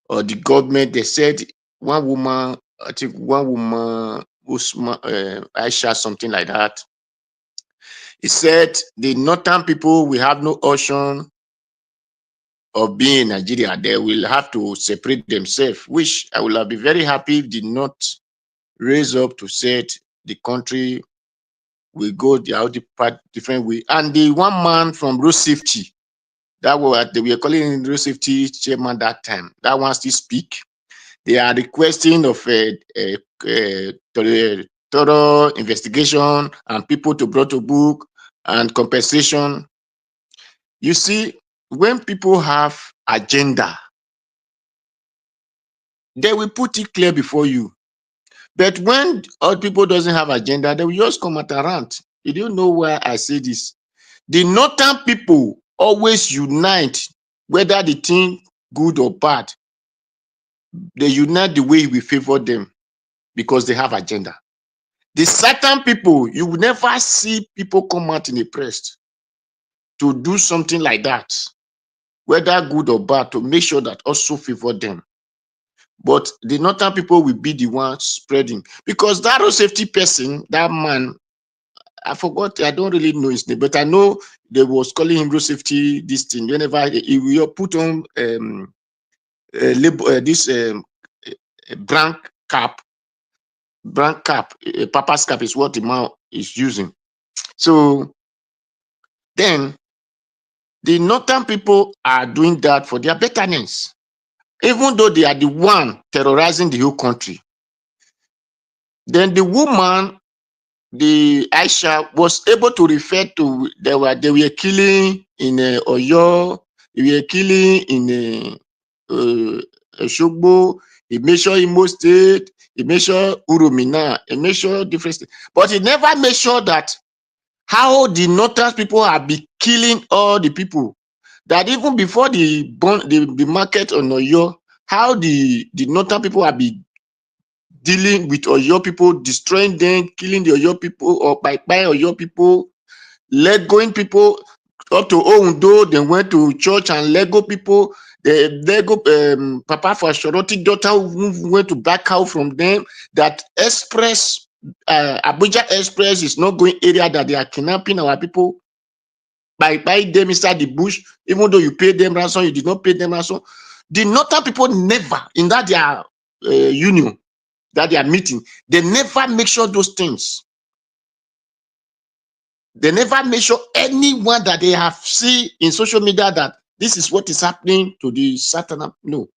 or the government. They said one woman, I think one woman, Aisha, something like that. He said the northern people will have no option of being in Nigeria. They will have to separate themselves, which I will be very happy if did not raise up to say the country will go the different way. And the one man from road safety, that was they were calling him road safety chairman that time, that one still speak. They are requesting of a thorough investigation and people to brought to book and compensation. You see, when people have agenda, they will put it clear before you. But when other people doesn't have agenda, they will just come at a rant. You don't know why I say this. The northern people always unite, whether the thing good or bad. They unite the way we favor them because they have agenda. The southern people, you will never see people come out in the press to do something like that, whether good or bad, to make sure that also favor them. But the northern people will be the ones spreading, because that road safety person, that man, I forgot, I don't really know his name, but I know they was calling him road safety, this thing, whenever he will put on this brand cap, papa's cap is what the man is using. So then the northern people are doing that for their betterance, even though they are the one terrorizing the whole country. Then the woman, the Aisha, was able to refer to they were killing in Oyo, they were killing in Shogbo, he made sure Imo State, he made sure Urumina, he made sure different states. But he never made sure that how the northern people have been killing all the people. That even before the market on Oyo, how the northern people have been dealing with Oyo people, destroying them, killing the Oyo people, or by Oyo people, Legoing people up to Oundo, then went to church and Lego people. The Lego Papa for Shoroti daughter who went to back out from them. That express, Abuja Express is not going area that they are kidnapping our people by them inside the bush. Even though you pay them ransom, you did not pay them ransom. The northern people never, in that their union, that they are meeting, they never make sure those things. They never make sure anyone that they have seen in social media that this is what is happening to the Satan. No.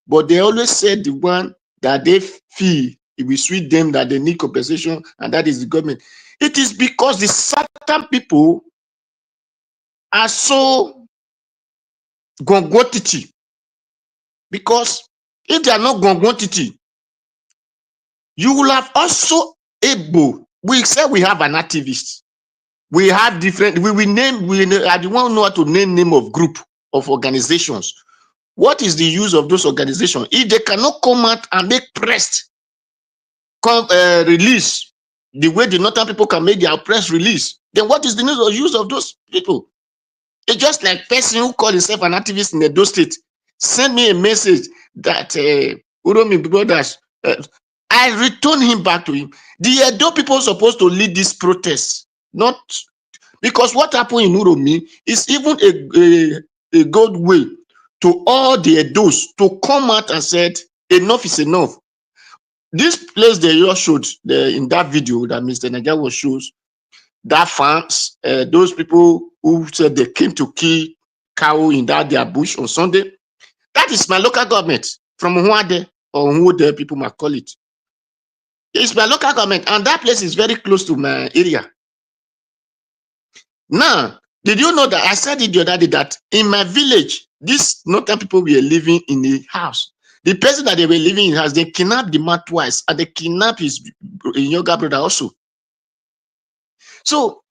But they always said the one that they feel it will sweet them, that they need compensation, and that is the government. It is because the Satan people are so gongotiti. Because if they are not gongotiti, you will have also able. We say we have an activist. We have different, we will name, I don't know how to name of group of organizations. What is the use of those organizations? If they cannot come out and make press release the way the northern people can make their press release, then what is the use of those people? It's just like person who call himself an activist in Edo State, send me a message that Uromi brothers, I return him back to him. The Edo people are supposed to lead this protest, not because what happened in Uromi is even a good way to all the Edos to come out and said enough is enough. This place they just showed in that video that Mr. Nagawa shows, that fans, those people who said they came to kill cow in that their bush on Sunday, that is my local government from Huade or Huode, people might call it. It's my local government, and that place is very close to my area. Now, did you know that I said it the other day that in my village, these northern people were living in a house The person that they were living in house, they kidnapped the man twice, and they kidnapped his younger brother also. So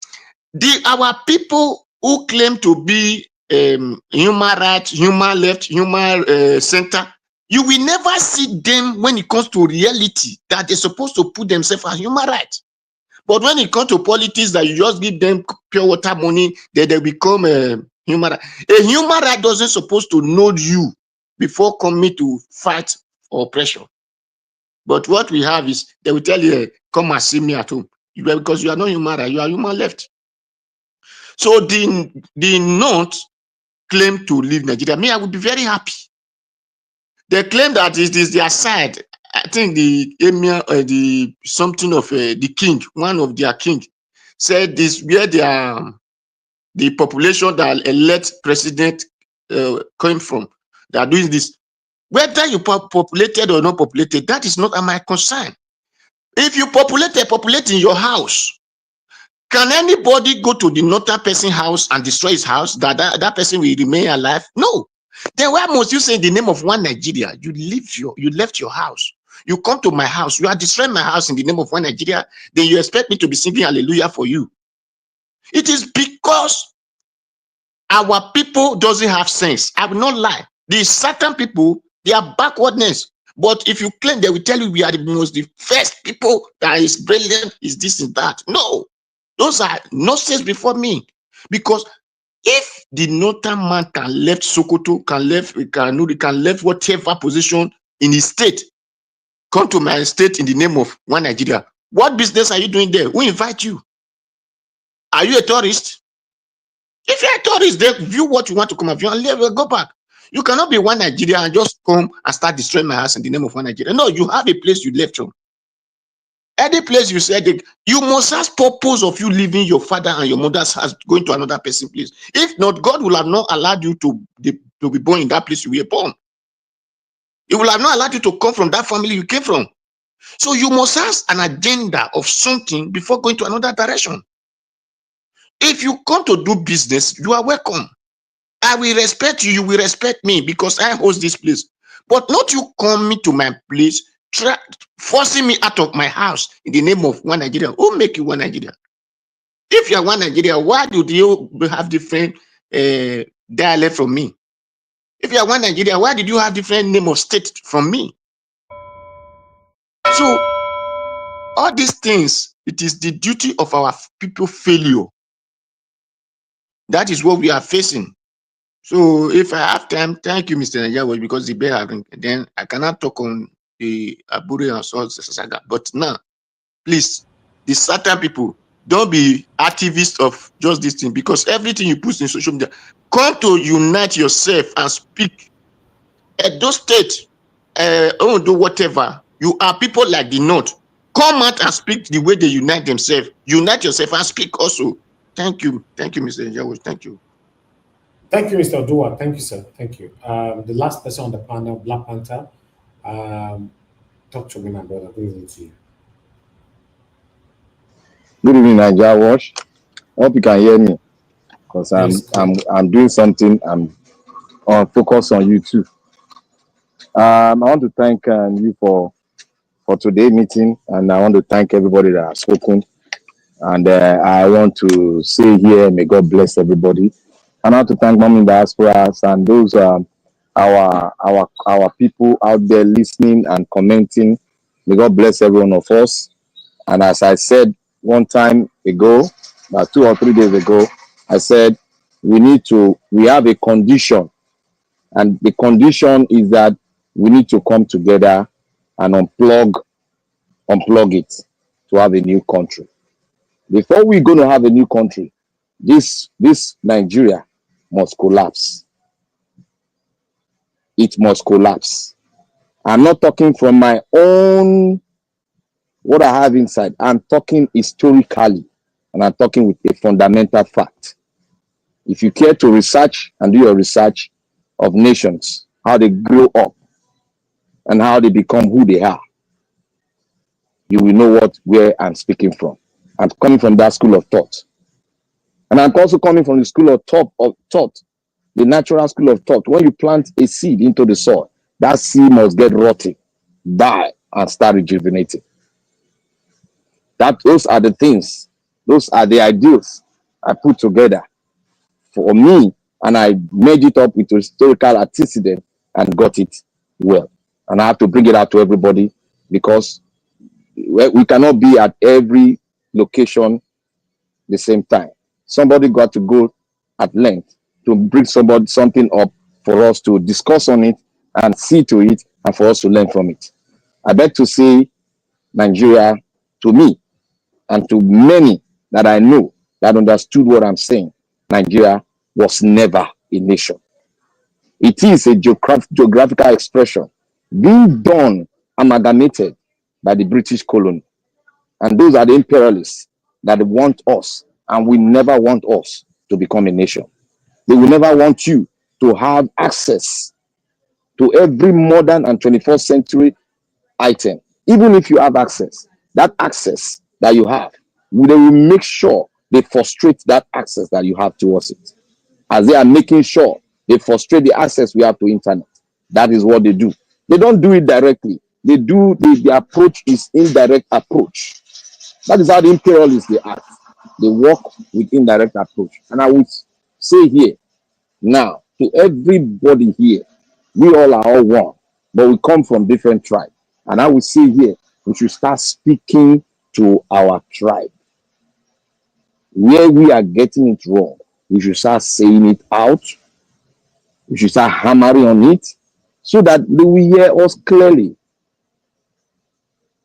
our people who claim to be human rights, human left, human center, you will never see them when it comes to reality that they're supposed to put themselves as human rights. But when it comes to politics, that you just give them pure water money, then they become human right. A human right doesn't supposed to know you before coming to fight oppression. But what we have is they will tell you, come and see me at home. Because you are not human right, you are human left. So the North claim to leave Nigeria. Me, I would be very happy. They claim that it is their side. I think the emir, the something of the king, one of their king, said this where the population that elect president came from. They are doing this. Whether you populated or not populated, that is not my concern. If you populate in your house, can anybody go to the northern person's house and destroy his house? That person will remain alive? No. Then why must you say in the name of one Nigeria? You left your house. You come to my house. You are destroying my house in the name of one Nigeria. Then you expect me to be singing hallelujah for you. It is because our people doesn't have sense. I will not lie. These certain people, they are backwardness. But if you claim, they will tell you we are the first people that is brilliant, is this and that. No. Those are nonsense before me. Because if the northern man can left Sokoto, can left whatever position in his state, come to my state in the name of one Nigeria, what business are you doing there? Who invite you? Are you a tourist? If you're a tourist, then view what you want to come and view and go back. You cannot be one Nigeria and just come and start destroying my house in the name of one Nigeria. No, you have a place you left from. Any place you said, you must have purpose of you leaving your father and your mother's house, going to another person's place. If not, God will have not allowed you to be born in that place you were born. He will have not allowed you to come from that family you came from. So you must have an agenda of something before going to another direction. If you come to do business, you are welcome. I will respect you, you will respect me because I host this place. But not you coming to my place, forcing me out of my house in the name of one Nigeria. Who make you one Nigeria? If you are one Nigeria, why do you have different dialect from me? If you are one Nigeria, why did you have different name of state from me? So all these things, it is the duty of our people failure. That is what we are facing. So if I have time, thank you, Mr. Najawa, because the bear, then I cannot talk on the Abure and so saga. But now, please, the certain people, don't be activists of just this thing, because everything you put in social media, come to unite yourself and speak. At those states, do whatever. You are people like the North. Come out and speak the way they unite themselves. Unite yourself and speak also. Thank you. Thank you, Mr. Najawa. Thank you. Thank you, Mr. Odua. Thank you, sir. Thank you. The last person on the panel, Black Panther. Talk to me, my brother. Good evening to you. Good evening, Nigeria Wash. Hope you can hear me, because I'm doing something. I'm on focus on you too. I want to thank you for today's meeting, and I want to thank everybody that has spoken. And I want to say here, may God bless everybody. And I want to thank Mom in Diaspora and those our people out there listening and commenting. May God bless every one of us. And as I said one time ago, about 2 or 3 days ago, I said we have a condition, and the condition is that we need to come together and unplug it to have a new country. Before we're going to have a new country, this Nigeria must collapse. It must collapse. I'm not talking from my own, what I have inside. I'm talking historically, and I'm talking with a fundamental fact. If you care to research and do your research of nations, how they grow up and how they become who they are, you will know where I'm speaking from. I'm coming from that school of thought. And I'm also coming from the school of thought, the natural school of thought. When you plant a seed into the soil, That sea must get rotting, die, and start rejuvenating. Those are the things, those are the ideals I put together for me, and I made it up with historical antecedent and got it well. And I have to bring it out to everybody because we cannot be at every location the same time. Somebody got to go at length to bring something up for us to discuss on it and see to it and for us to learn from it. I beg to say, Nigeria, to me and to many that I know that understood what I'm saying, Nigeria was never a nation. It is a geographical expression being done, amalgamated by the British colony. And those are the imperialists that want us and will never want us to become a nation. They will never want you to have access to every modern and 21st century item. Even if you have access, that access that you have, they will make sure they frustrate that access that you have towards it. As they are making sure they frustrate the access we have to internet. That is what they do. They don't do it directly. They do, the approach is indirect approach. That is how the imperialists they act. They work with indirect approach. And I would say here, now, to everybody here, we all are all one, but we come from different tribes. And I would say here, we should start speaking to our tribe. Where we are getting it wrong, we should start saying it out. We should start hammering on it so that they will hear us clearly.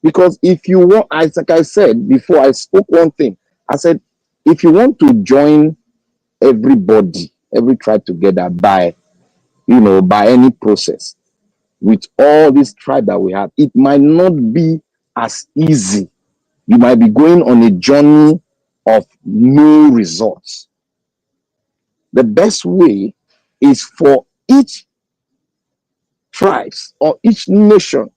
Because if you want, like I said before, I spoke one thing. I said, if you want to join everybody, every tribe together by any process, with all this tribe that we have, it might not be as easy. You might be going on a journey of no results. The best way is for each tribes or each nation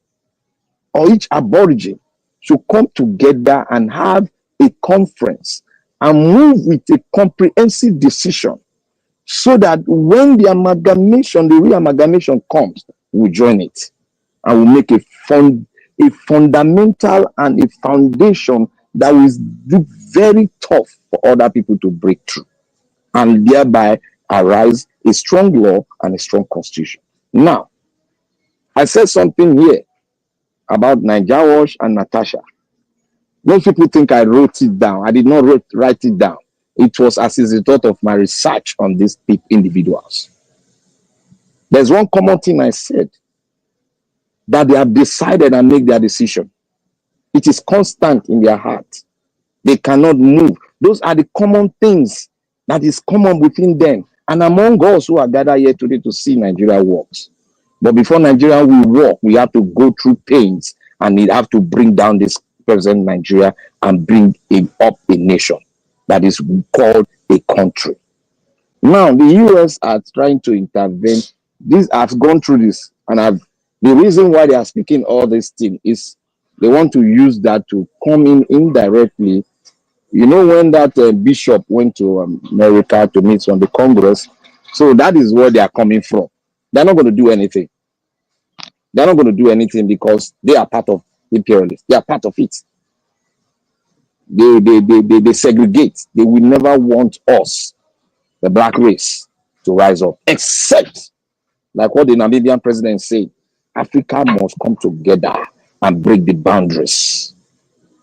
or each aborigine to come together and have a conference and move with a comprehensive decision so that when the re-amalgamation comes, we join it and we make a fundamental and a foundation that is very tough for other people to break through, and thereby arise a strong law and a strong constitution. Now, I said something here about Naija Wash and Natasha. Most people think I wrote it down. I did not write it down. It was as a result of my research on these individuals. There's one common thing I said, that they have decided and make their decision. It is constant in their heart. They cannot move. Those are the common things that is common within them and among us who are gathered here today to see Nigeria works. But before Nigeria will work, we have to go through pains and we have to bring down this present Nigeria and bring it up a nation that is called a country. Now, the US are trying to intervene. I've gone through this, and the reason why they are speaking all this thing is they want to use that to come in indirectly. You know, when that bishop went to America to meet on the Congress, so that is where they are coming from. They're not going to do anything. They're not going to do anything because they are part of imperialists. They are part of it. They segregate. They will never want us, the black race, to rise up, except, like what the Namibian president said, Africa must come together and break the boundaries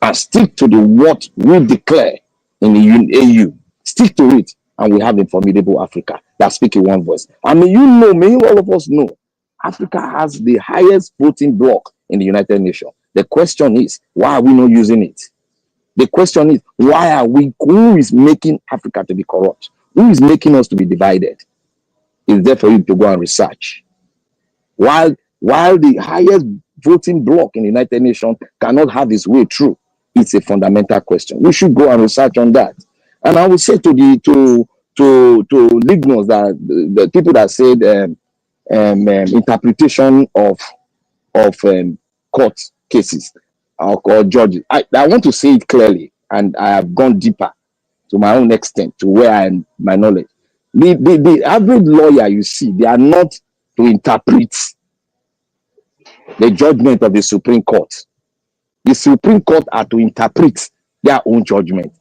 and stick to what we declare in the AU. Stick to it, and we have a formidable Africa that speaks in one voice. I mean, all of us know, Africa has the highest voting bloc in the United Nations. The question is, why are we not using it? The question is, who is making Africa to be corrupt? Who is making us to be divided? It's there for you to go and research. While the highest voting bloc in the United Nations cannot have its way through, it's a fundamental question. We should go and research on that. And I would say to Lignos, that the people that said interpretation of court cases or judges, I want to say it clearly, and I have gone deeper to my own extent to where I am, my knowledge. The average lawyer you see, they are not to interpret the judgment of the Supreme Court. The Supreme Court are to interpret their own judgment.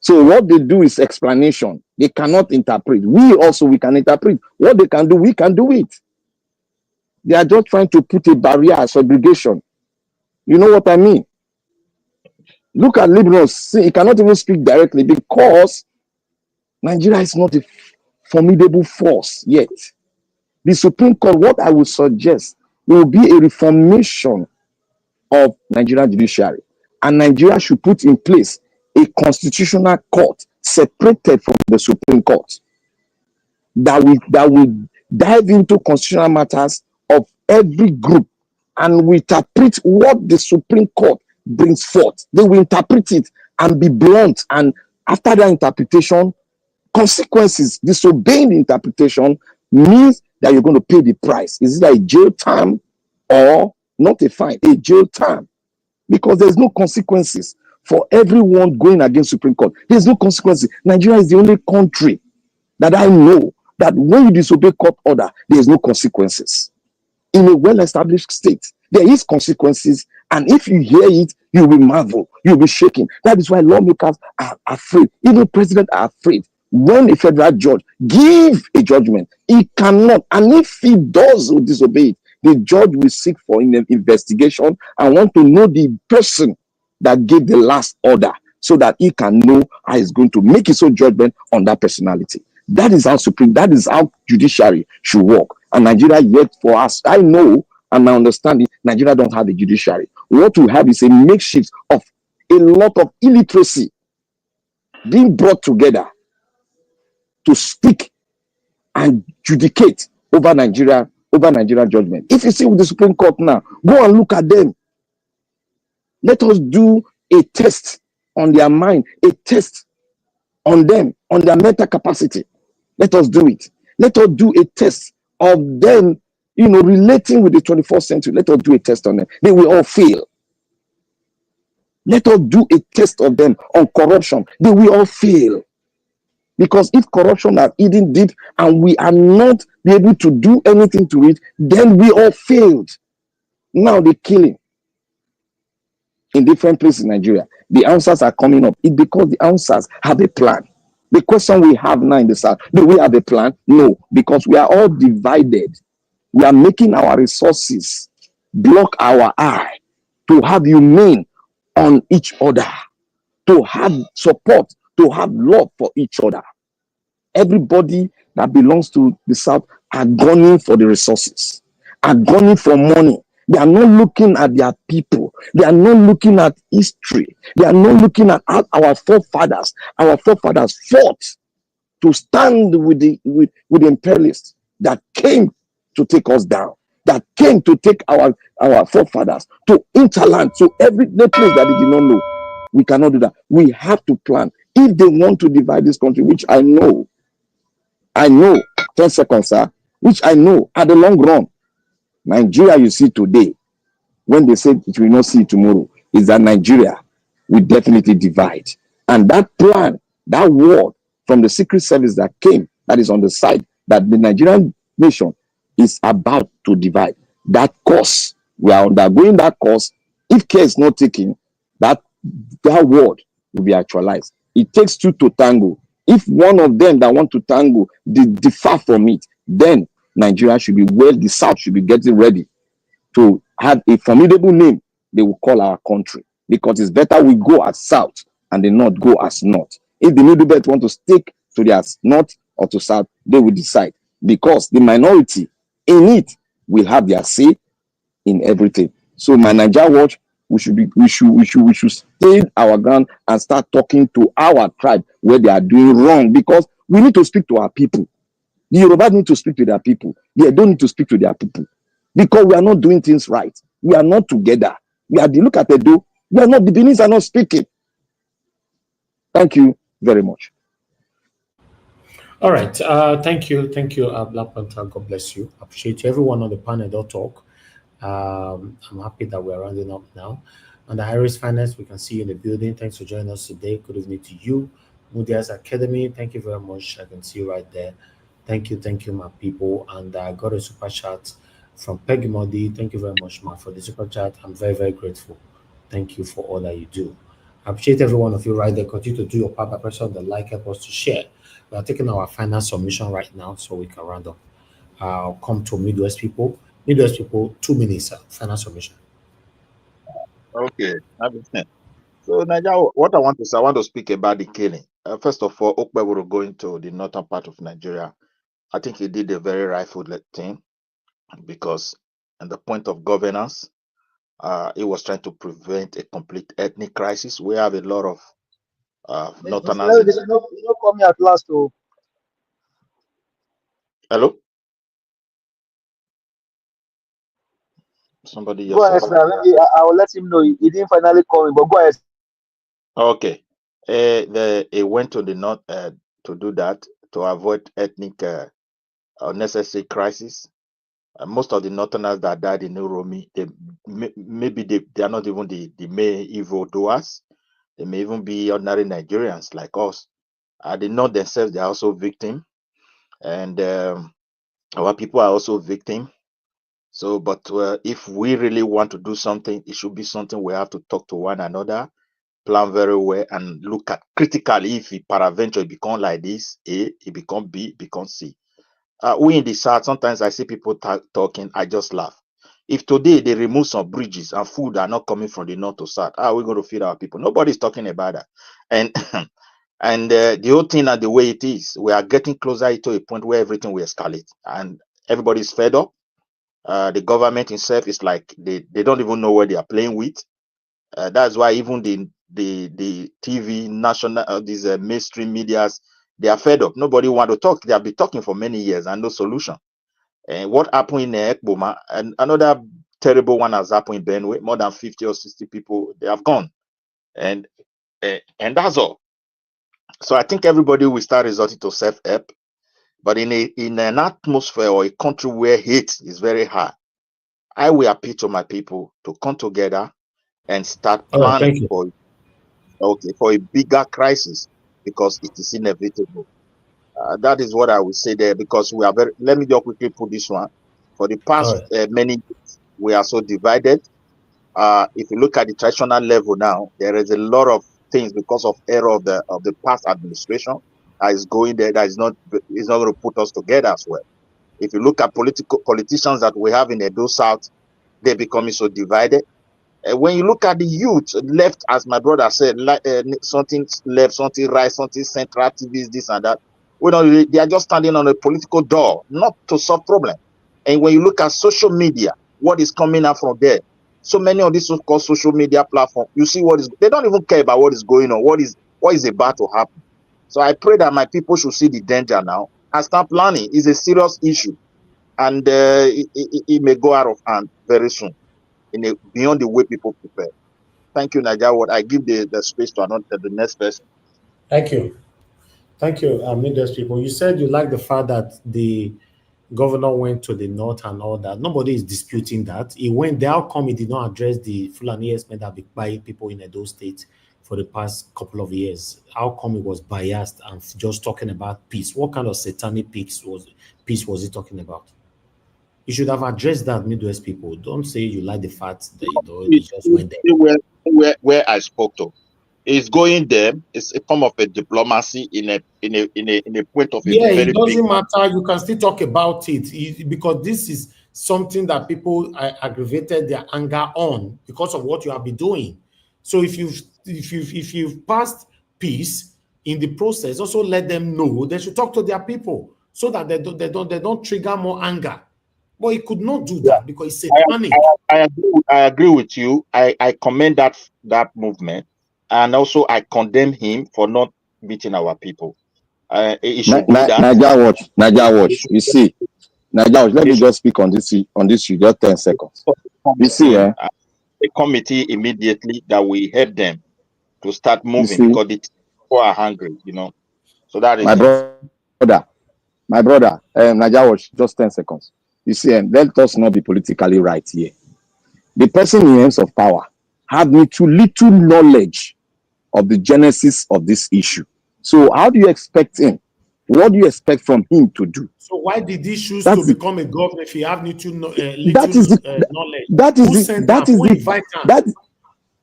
So what they do is explanation. They cannot interpret. We can interpret. What they can do, we can do it. They are just trying to put a barrier as obligation. You know what I mean? Look at liberals. See, he cannot even speak directly because Nigeria is not a formidable force yet. The Supreme Court, what I would suggest, will be a reformation of Nigerian judiciary. And Nigeria should put in place a constitutional court separated from the Supreme Court that will dive into constitutional matters of every group and will interpret what the Supreme Court brings forth. They will interpret it and be blunt. And after that interpretation, consequences, disobeying the interpretation means that you're going to pay the price. Is it a jail term or not a fine? A jail term. Because there's no consequences for everyone going against Supreme Court. There's no consequences. Nigeria is the only country that I know that when you disobey court order, there's no consequences. In a well-established state, there is consequences, and if you hear it, you'll be marvel, you'll be shaking. That is why lawmakers are afraid. Even presidents are afraid. When a federal judge give a judgment, he cannot, and if he does disobey it, the judge will seek for an investigation and want to know the person that gave the last order so that he can know how he's going to make his own judgment on that personality. That is how judiciary should work. And Nigeria, yet for us, I know and my understanding, Nigeria don't have a judiciary. What we have is a makeshift of a lot of illiteracy being brought together to speak and judicate over Nigerian judgment. If you see with the Supreme Court now, go and look at them. Let us do a test on their mind, a test on them, on their mental capacity. Let us do it. Let us do a test of them, relating with the 21st century. Let us do a test on them. They will all fail. Let us do a test of them on corruption. They will all fail. Because if corruption are eating deep and we are not be able to do anything to it, then we all failed. Now the killing in different places in Nigeria, the answers are coming up. It's because the answers have a plan. The question we have now in the South, do we have a plan? No, because we are all divided. We are making our resources block our eye to have humane on each other, to have support, to have love for each other. Everybody that belongs to the South are gunning for the resources, are gunning for money. They are not looking at their people. They are not looking at history. They are not looking at how our forefathers fought to stand with the imperialists that came to take us down, that came to take our forefathers to interland, to every place that they did not know. We cannot do that. We have to plan. If they want to divide this country, which I know, 10 seconds, sir, which I know at the long run, Nigeria you see today, when they say it will not see tomorrow, is that Nigeria will definitely divide. And that plan, that word from the Secret Service that came, that is on the side, that the Nigerian nation is about to divide. That course, we are undergoing that course. If care is not taken, that word will be actualized. It takes two to tango. If one of them that want to tango differ from it, then Nigeria should be the South should be getting ready to have a formidable name they will call our country. Because it's better we go as South and the North go as North. If the Middle Belt want to stick to their North or to South, they will decide. Because the minority in it will have their say in everything. So my Nigeria watch, we should stay our ground and start talking to our tribe where they are doing wrong, because we need to speak to our people. The Yoruba need to speak to their people. They don't need to speak to their people, because we are not doing things right. We are not together. Look at Edo. We are not. The Benin's are not speaking. Thank you very much. All right. Thank you, Black Panther. God bless you. Appreciate you. Everyone on the panel don't talk. I'm happy that we're rounding up now. On the Iris Finance, we can see you in the building. Thanks for joining us today. Good evening to you. Mudia's Academy, thank you very much. I can see you right there. Thank you, my people. And I got a super chat From Peggy Modi, thank you very much, ma, for the super chat. I'm very, very grateful. Thank you for all that you do. I appreciate every one of you right there. Continue to do your part by pressing the like, help us to share. We are taking our final submission right now so we can round up. I'll come to Midwest people. Midwest people, 2 minutes, final submission. Okay. So, Nigeria, what I want to say, I want to speak about the killing. First of all, Okpebholo going to the northern part of Nigeria, I think he did a very rightful thing because, at the point of governance, he was trying to prevent a complete ethnic crisis. We have a lot of northerners. You don't call me at last, oh. Hello? Somebody Go ahead, just sir. Maybe I will let him know. He didn't finally call me, but go ahead. okay. He went to the north to do that to avoid ethnic unnecessary crisis. Most of the northerners that died in Uromi, maybe they are not even the main evil doers. They may even be ordinary Nigerians like us. The north themselves, they are also victim, and our people are also victim. So, but if we really want to do something, it should be something we have to talk to one another, plan very well, and look at critically if it peradventure become like this, A, it become B, become C. We in the South, sometimes I see people talking, I just laugh. If today they remove some bridges and food are not coming from the north to south, how are we going to feed our people? Nobody's talking about that. And and the whole thing and the way it is, we are getting closer to a point where everything will escalate and everybody's fed up. The government itself is like they don't even know what they are playing with. That's why even the TV national these mainstream medias, they are fed up. Nobody want to talk. They have been talking for many years and no solution. And what happened in Ekboma, and another terrible one has happened in Benue. More than 50 or 60 people, they have gone, and that's all. So I think everybody will start resorting to self-help, but in an atmosphere or a country where hate is very high, I will appeal to my people to come together and start All right, thank planning you. for a bigger crisis because it is inevitable. That is what I would say there because we are very. Let me just quickly put this one. For the All past right. many years, we are so divided. If you look at the traditional level now, there is a lot of things because of error of the past administration that is going there that is not going to put us together as well. If you look at politicians that we have in Edo South, they're becoming so divided. When you look at the youth left, as my brother said, something left, something right, something central, activists, this and that. They are just standing on a political door, not to solve problem. And when you look at social media, what is coming out from there? So many of these so-called social media platforms, you see they don't even care about what is going on, what is about to happen. So I pray that my people should see the danger now and start planning. It's a serious issue, and it may go out of hand very soon beyond the way people prepare. Thank you, Naija. What I give the space to the next person. Thank you. Thank you, Midwest people. You said you like the fact that the governor went to the north and all that. Nobody is disputing that. He went there. How come he did not address the Fulani herdsmen that have been buying people in Edo State for the past couple of years? How come he was biased and just talking about peace? What kind of satanic peace was he talking about? You should have addressed that, Midwest people. Don't say you like the fact that he just went there. Where I spoke to is going there. It's a form of a diplomacy in a point of a Yeah, it very big. doesn't matter. You can still talk about it because this is something that people aggravated their anger on because of what you have been doing. So if you've passed peace in the process, also let them know they should talk to their people so that they don't trigger more anger. But he could not do that because it's satanic. I agree with you. I commend that movement, and also I condemn him for not beating our people. He should do that. Naija watch. You see, Naija watch. Let me just speak on this issue. Just 10 seconds. You see, a committee immediately that will help them to start moving because the people are hungry, So that is my brother, Naija watch. Just 10 seconds. You see, let us not be politically right here. The person in hands of power had little knowledge of the genesis of this issue. So how do you expect him What do you expect from him to do? So why did he choose That's to become a governor if he have little knowledge? that is Who invite him? that is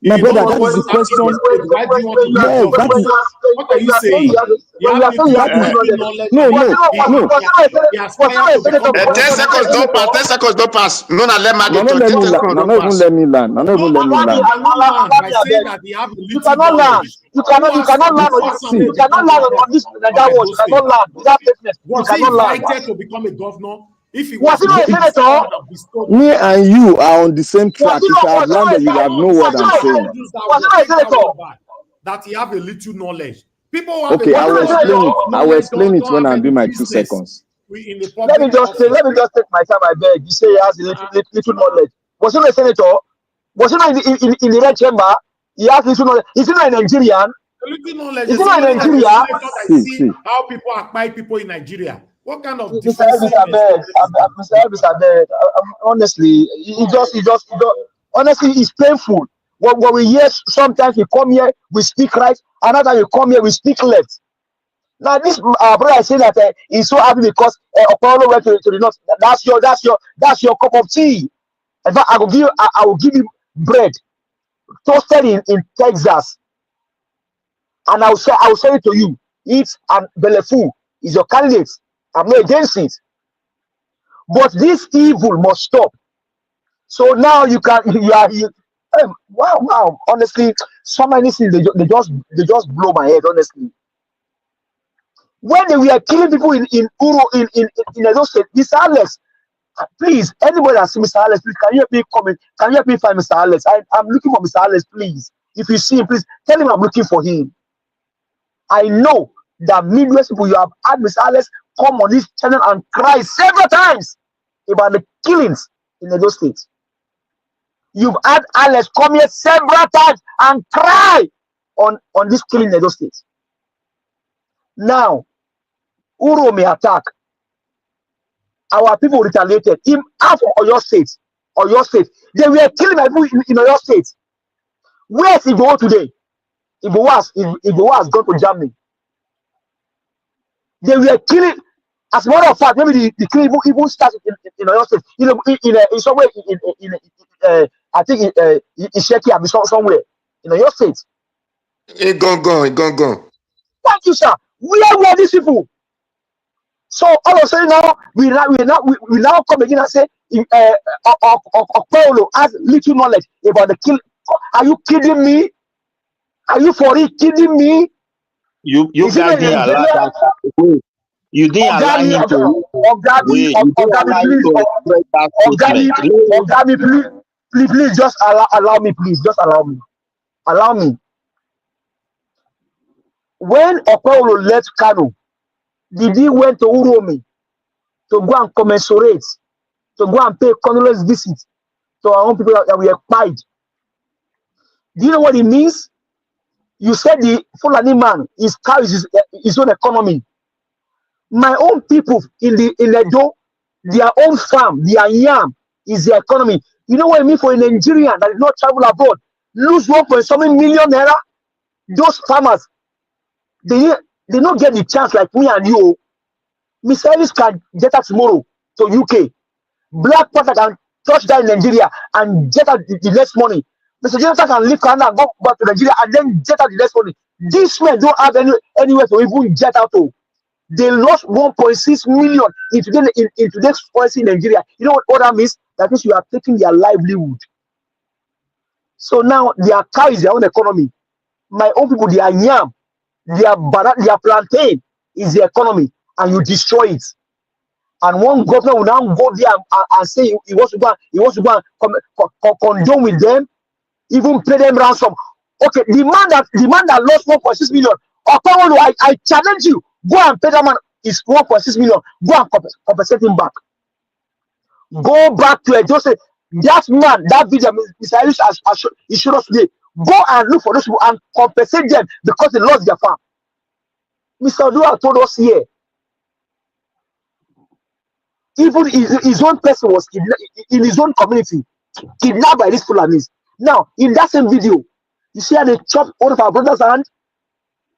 my If you brother. don't That want is the to serve question. Kebbi State, why do you want to be a Yes, that governor? is What are you saying? You have little knowledge. no. He aspired to become a 10 governor. seconds don't pass. 10 seconds don't pass. No, na let Now Maggie not talk. let 10 me seconds land. Now don't not even pass. let me land. Now not even let me Nobody land. can land by saying that he have You little cannot land. knowledge. You cannot land. See, You cannot land on this Nigeria watch. You cannot land without business. You Was he cannot land. invited to become a governor? If he Was was he not a not, senator? God have bestowed on me him. and you are on the same Was track. he If I not? have landed, you would have known what I'm saying. Don't use that Was he word. not a Take that senator? word back. That he have a little knowledge. People who have Okay, a I little will explain it. I will knowledge explain it don't when have I any do my 2 business seconds. in the Let me public just office. take my time. I beg. You say he has a little knowledge. Was he not a senator? Was he not in the red chamber? He has little knowledge. Is he not a Nigerian? A little knowledge Is is he not in somebody like a Nigeria? senator that See. see how people acquire people in Nigeria. What kind of Mr. Elvis, defensive I beg. Mr. Elvis, I beg. Honestly, he just, honestly, it's painful. When we hear, sometimes we come here, we speak right. Another time we come here, we speak left. Now this brother is saying that he's so happy because Okoro went to the north. That's your cup of tea. In fact, I will give you bread toasted in Texas, and I will say it to you. It's an Belefu is your candidate. I'm not against it. But this evil must stop. So now wow. Honestly, so many things they just blow my head. Honestly, when we are killing people in Uro in Edo State, Mr. Alex, please, anybody that see Mr. Alex, please, can you help me comment? Can you help me find Mr. Alex? I'm looking for Mr. Alex, please. If you see him, please tell him I'm looking for him. I know that Midwest people, you have had Mr. Alex come on this channel and cry several times about the killings in Edo State. You've had Alex come here several times and cry on this killing in Edo State. Now, Uro may attack. Our people retaliated. Him half of your state. They were killing my people in Oyo State. Where's Igbo today? Igbo has gone to Germany. They were killing. As a matter of fact, maybe the killing even started in Oyo State. In somewhere I think in Sheki, somewhere in Oyo State. It gone. Thank you, sir. Where were these people? So all of a sudden now we now come again and say Paulo has little knowledge about the kill. Are you kidding me? Are you for real kidding me? You guys didn't allow that. You didn't allow him to. Please, just allow me, please, just allow me. When Paulo left Kano, did he went to Uromi to go and commensurate, to go and pay condolence visit to our own people that were pied? Do you know what it means? You said the Fulani man is carries his own economy. My own people in Edo, their own farm, their yam is their economy. You know what I mean for a Nigerian that did not travel abroad, lose 1.7 million naira? Those farmers, they don't get the chance like me and you. Mr. Ellis can get out tomorrow to UK. Black Panther can touch down in Nigeria and get out the next morning. Mr. Jonathan can leave Canada and go back to Nigeria and then jet out the next morning. These men don't have anywhere to even jet out to. They lost 1.6 million in today's policy in Nigeria. You know what that means? That means you are taking their livelihood. So now their cow is their own economy. My own people, their yam, their plantain is the economy, and you destroy it. And one governor will now go there and say he wants to go and condone with them, even pay them ransom. Okay, the man that lost 1.6 million, I challenge you, go and pay that man his 1.6 million, go and compensate him back. Go back to it. Just say that man, that video, Mr. Ellis he showed us today. Go and look for those people and compensate them because they lost their farm. Mr. Odua told us here, even his own person was in his own community, kidnapped by these Fulanis. Now, in that same video, you see how they chopped one of our brothers' hand.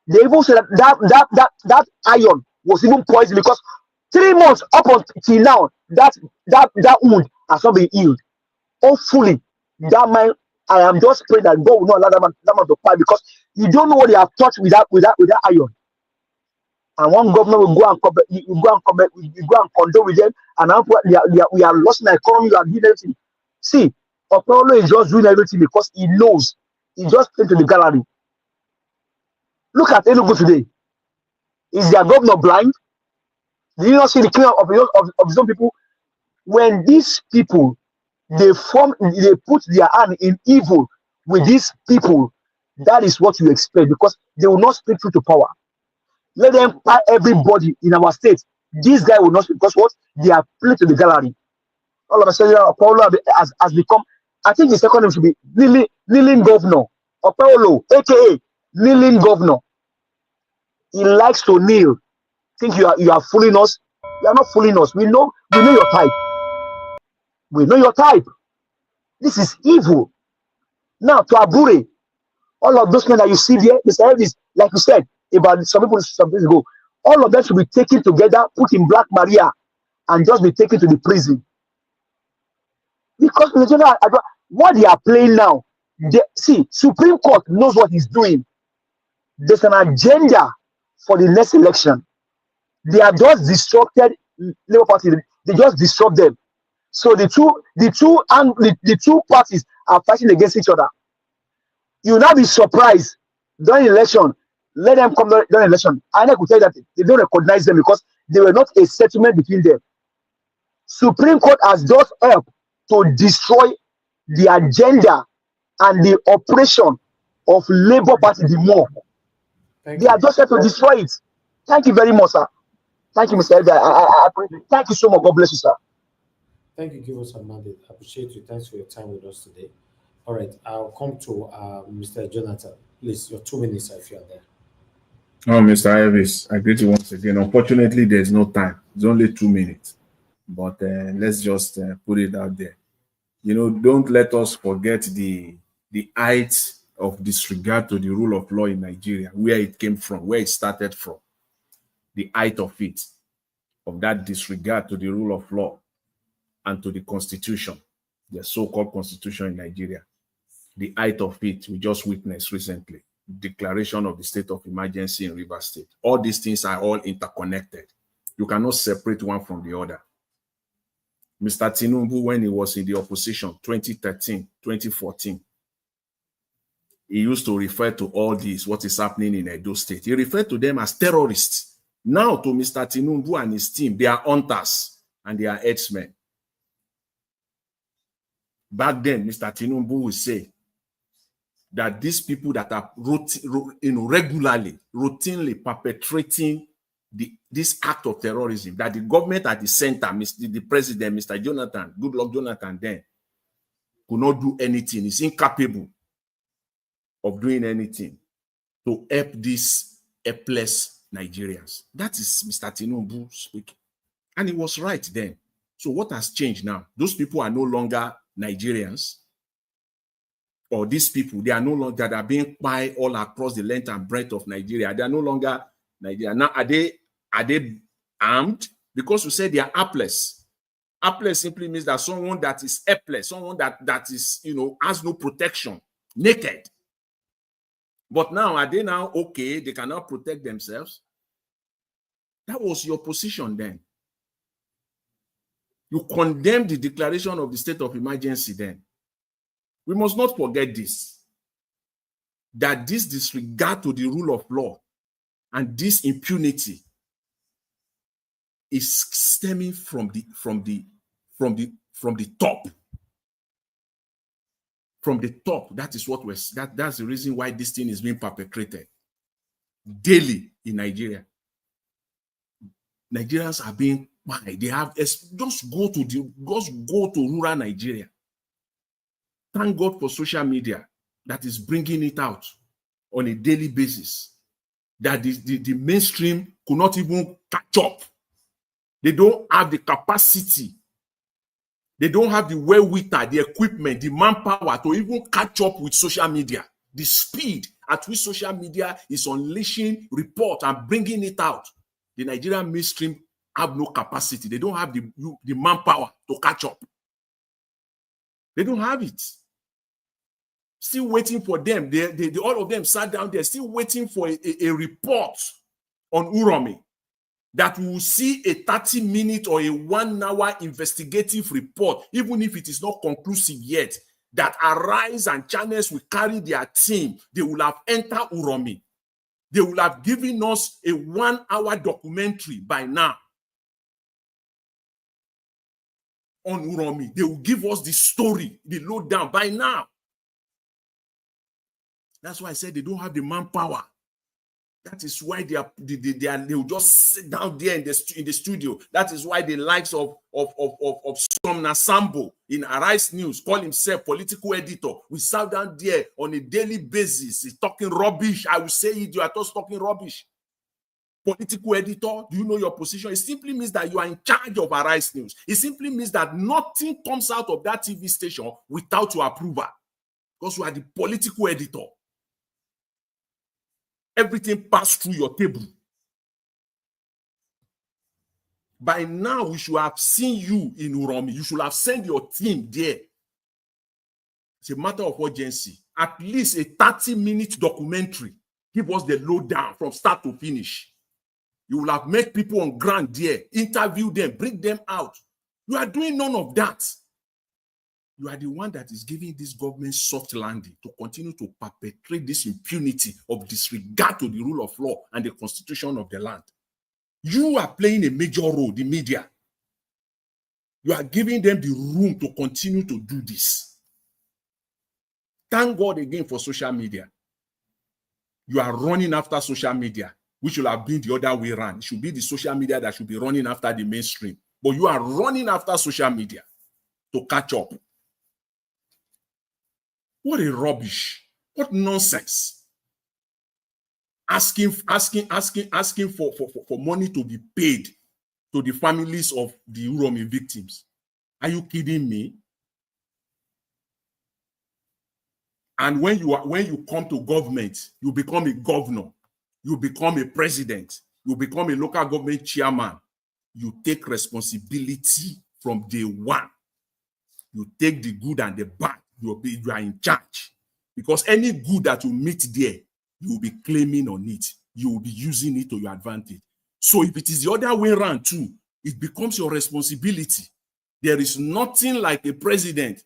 They even said that iron was even poisoned because 3 months up until now, that wound has not been healed. Hopefully, that man, I am just praying that God will not allow that man to fight because you don't know what they have touched with that iron. And one governor will go and condole with them, and now we are lost in the economy. We are doing everything. See, Okpolo is just doing everything because he knows. He just came to the gallery. Look at Enugu today. Is their governor blind? Do you not see the killing of his own people? When these people they put their hand in evil with these people, that is what you expect because they will not speak truth to power. Let them fight everybody in our state. This guy will not speak because what? They are played to the gallery. All of a sudden, Paulo has become, I think the second name should be kneeling governor. Or Paulo, aka kneeling governor. He likes to kneel. Think you are fooling us? You are not fooling us. We know your type. We know your type. This is evil. Now to Abure, all of those men that you see there, Mr. Elvis, like you said about some people some days ago, all of them should be taken together, put in Black Maria, and just be taken to the prison. Because what they are playing now, see, Supreme Court knows what he's doing. There's an agenda for the next election. They are just disrupted Labour Party. They just disrupt them. So the two parties are fighting against each other. You will not be surprised during election. Let them come during election. I could tell you that they don't recognize them because they were not a settlement between them. Supreme Court has just helped to destroy the agenda and the operation of Labour Party the more. They are just helped to destroy it. Thank you very much, sir. Thank you, Mr. Elder. I thank you so much. God bless you, sir. Thank you, give us a mandate. I appreciate you. Thanks for your time with us today. All right, I'll come to Mr. Jonathan. Please, your 2 minutes if you are there. Oh, Mr. Elvis, I greet you once again. Unfortunately, there's no time. It's only 2 minutes. But let's just put it out there. You know, don't let us forget the height of disregard to the rule of law in Nigeria, where it came from, where it started from. The height of it, of that disregard to the rule of law and to the constitution, the so-called constitution in Nigeria. The height of it we just witnessed recently. Declaration of the state of emergency in Rivers State. All these things are all interconnected. You cannot separate one from the other. Mr. Tinubu, when he was in the opposition, 2013, 2014, he used to refer to all this, what is happening in Edo State. He referred to them as terrorists. Now to Mr. Tinubu and his team, they are hunters and they are headsmen. Back then, Mr. Tinubu would say that these people that are routinely perpetrating this act of terrorism, that the government at the center, the president, Mr. Jonathan, Goodluck Jonathan then, could not do anything. He's incapable of doing anything to help these helpless Nigerians. That is Mr. Tinubu speaking. And he was right then. So what has changed now? Those people are no longer Nigerians. Or these people, they are no longer, that are being spied all across the length and breadth of Nigeria. They are no longer Nigeria. Now, are they armed? Because you say they are helpless. Helpless simply means that someone that is helpless, someone that is, you know, has no protection, naked. But now, are they now okay? They cannot protect themselves? That was your position then. You condemned the declaration of the state of emergency then. We must not forget this, that this disregard to the rule of law and this impunity is stemming from the top. From the top, that is what that's the reason why this thing is being perpetrated daily in Nigeria. Nigerians are being spied. They have just go to rural Nigeria. Thank God for social media that is bringing it out on a daily basis. That the mainstream could not even catch up. They don't have the capacity. They don't have the wherewithal, the equipment, the manpower to even catch up with social media. The speed at which social media is unleashing report and bringing it out The Nigerian mainstream have no capacity. They don't have the manpower to catch up. They don't have it. Still waiting for them. They all of them sat down there, still waiting for a report on Uromi, that we will see a 30-minute or a 1-hour investigative report, even if it is not conclusive yet, that Arise and channels will carry their team. They will have entered Uromi. They will have given us a 1-hour documentary by now on Uromi. They will give us the story, the lowdown by now. That's why I said they don't have the manpower. That is why they will just sit down there in the studio. That is why the likes of Somna Sambo in Arise News call himself political editor. We sat down there on a daily basis. He's talking rubbish. I will say it. You are just talking rubbish. Political editor, do you know your position? It simply means that you are in charge of Arise News. It simply means that nothing comes out of that TV station without your approval, because you are the political editor. Everything passed through your table. By now, we should have seen you in Uromi. You should have sent your team there. It's a matter of urgency. At least a 30-minute documentary. Give us the lowdown from start to finish. You will have met people on ground there, interview them, bring them out. You are doing none of that. You are the one that is giving this government soft landing to continue to perpetrate this impunity of disregard to the rule of law and the constitution of the land. You are playing a major role, the media. You are giving them the room to continue to do this. Thank God again for social media. You are running after social media, which should have been the other way around. It should be the social media that should be running after the mainstream. But you are running after social media to catch up. What a rubbish. What nonsense. Asking for money to be paid to the families of the Uromi victims. Are you kidding me? And when you come to government, you become a governor, you become a president, you become a local government chairman. You take responsibility from day one. You take the good and the bad. You are in charge, because any good that you meet there, you will be claiming on it. You will be using it to your advantage. So if it is the other way around too, it becomes your responsibility. There is nothing like a president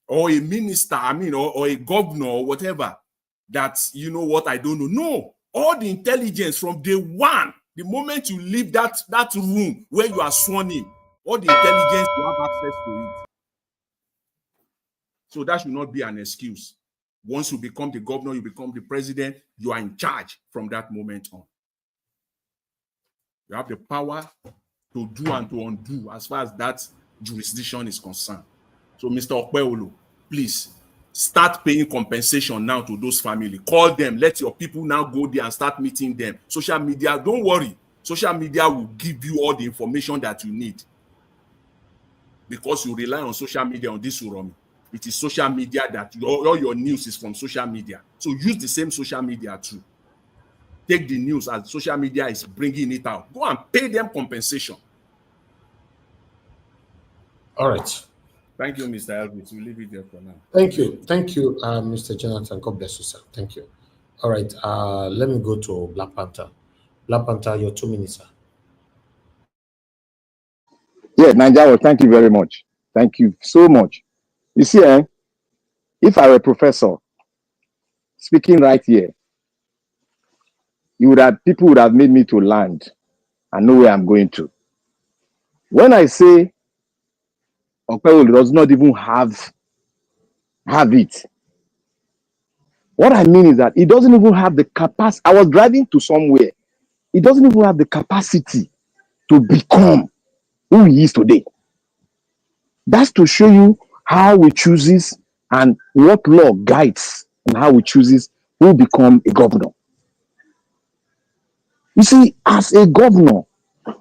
or a minister, or a governor or whatever, that, you know what, I don't know. No, all the intelligence from day one, the moment you leave that room where you are sworn in, all the intelligence, you have access to it. So that should not be an excuse. Once you become the governor, you become the president, you are in charge from that moment on. You have the power to do and to undo as far as that jurisdiction is concerned. So, Mr. Okpeolo, please start paying compensation now to those families. Call them, let your people now go there and start meeting them. Social media, don't worry. Social media will give you all the information that you need, because you rely on social media on this Uromi. It is social media that all your news is from social media. So use the same social media too. Take the news as social media is bringing it out. Go and pay them compensation. All right. Thank you, Mr. Elvis. We'll leave it there for now. Thank you, Mr. Jonathan. God bless you, sir. Thank you. All right. Let me go to Black Panther. Black Panther, your 2 minutes, sir. Yeah, Nigeria, thank you very much. Thank you so much. You see, if I were a professor speaking right here, people would have made me to land and know where I'm going to. When I say Okpeolo does not even have it, what I mean is that he doesn't even have the capacity. I was driving to somewhere. He doesn't even have the capacity to become who he is today. That's to show you how we chooses and what law guides and how we chooses who become a governor. You see, as a governor,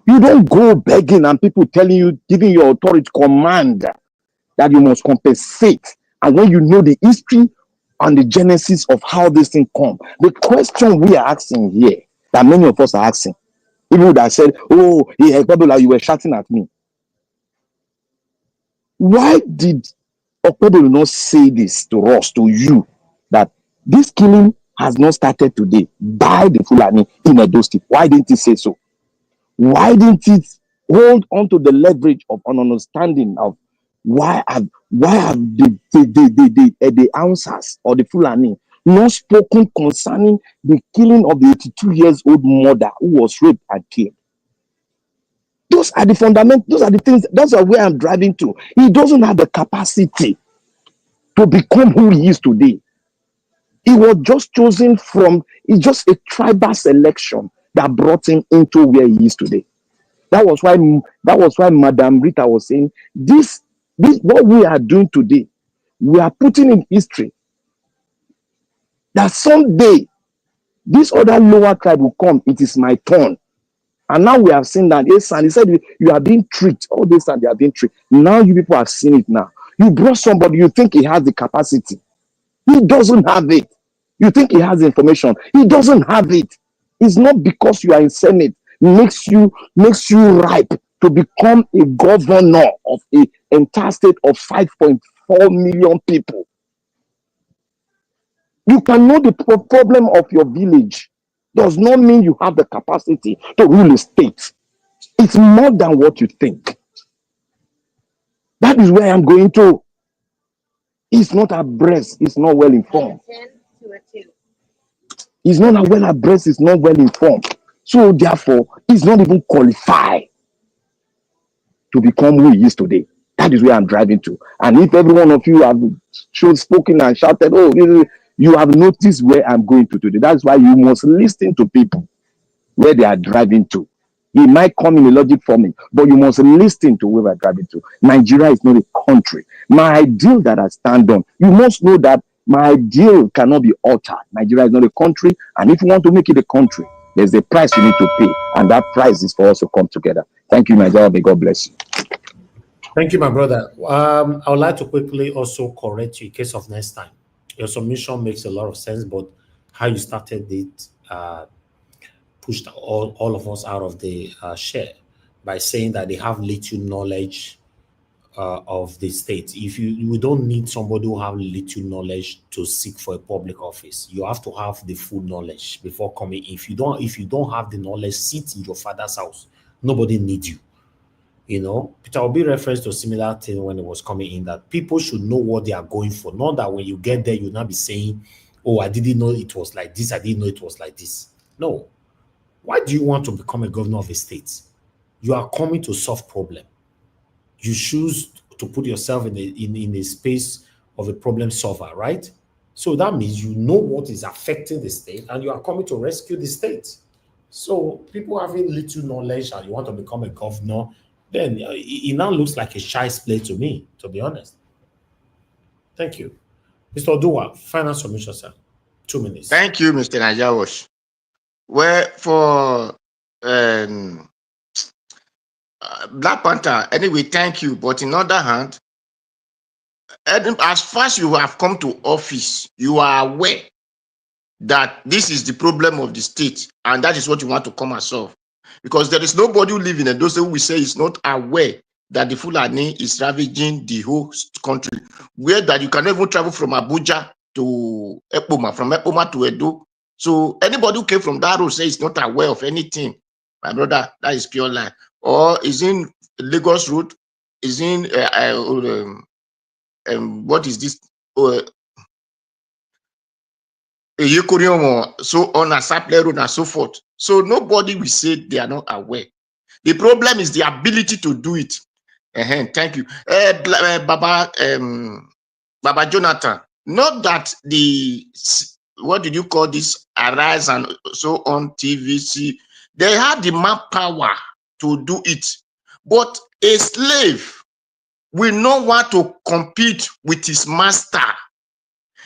you don't go begging and people telling you, giving your authority command that you must compensate. And when you know the history and the genesis of how this thing come, the question we are asking here, that many of us are asking, People would have said, oh, yeah, Okpebholo, you were shouting at me. Why did Okpebholo not say this to us, to you, that this killing has not started today by the Fulani in Edo State? Why didn't he say so? Why didn't it hold on to the leverage of an understanding of why have the answers or the Fulani not spoken concerning the killing of the 82 years old mother who was raped and killed? Those are the fundamentals, those are the things, that's where I'm driving to. He doesn't have the capacity to become who he is today. He was just chosen from, it's just a tribal selection that brought him into where he is today. That was why Madam Rita was saying, this what we are doing today, we are putting in history that someday this other lower tribe will come, it is my turn. And now we have seen that. Yes, and he said, you are being tricked. All this time they are being tricked. Now you people have seen it now. You brought somebody, you think he has the capacity. He doesn't have it. You think he has the information. He doesn't have it. It's not because you are in Senate makes you ripe to become a governor of an entire state of 5.4 million people. You can know the problem of your village. Does not mean you have the capacity to rule a state. It's more than what you think. That is where I'm going to. He's not abreast. He's not well informed. He's not well abreast. He's not well informed. So therefore, he's not even qualified to become who he is today. That is where I'm driving to. And if every one of you have spoken and shouted, oh, you have noticed where I'm going to today. That's why you must listen to people where they are driving to. He might come in a logic forming, but you must listen to where we're driving to. Nigeria is not a country. My ideal that I stand on, you must know that my ideal cannot be altered. Nigeria is not a country, and if you want to make it a country, there's a price you need to pay, and that price is for us to come together. Thank you, Nigeria. May God bless you. Thank you, my brother. I would like to quickly also correct you in case of next time. Your submission makes a lot of sense, but how you started it pushed all of us out of the share by saying that they have little knowledge of the state. If you don't need somebody who have little knowledge to seek for a public office. You have to have the full knowledge before coming. If you don't have the knowledge, sit in your father's house. Nobody needs you. You know, Peter Obi referenced to a similar thing when it was coming in, that people should know what they are going for. Not that when you get there, you'll not be saying, oh, I didn't know it was like this. I didn't know it was like this. No. Why do you want to become a governor of a state? You are coming to solve problem. You choose to put yourself in a space of a problem solver, right? So that means you know what is affecting the state and you are coming to rescue the state. So people having little knowledge and you want to become a governor, then it now looks like a child's play to me, to be honest. Thank you. Mr. Oduwa, final submission, sir. 2 minutes. Thank you, Mr. Najawash. Well, for Black Panther, anyway, thank you. But in other hand, as far as you have come to office, you are aware that this is the problem of the state, and that is what you want to come and solve. Because there is nobody who lives in Edo State who will say is not aware that the Fulani is ravaging the whole country, where that you can even travel from Abuja to Epoma, from Epoma to Edo. So anybody who came from that road say is not aware of anything. My brother, that is pure lie. Or is in Lagos Road, is in what is this? So on a Saple Road and so forth. So nobody will say they are not aware. The problem is the ability to do it. Thank you. Baba Jonathan, not that the, what did you call this, Arise and so on, TVC, they have the manpower to do it. But a slave will not want to compete with his master.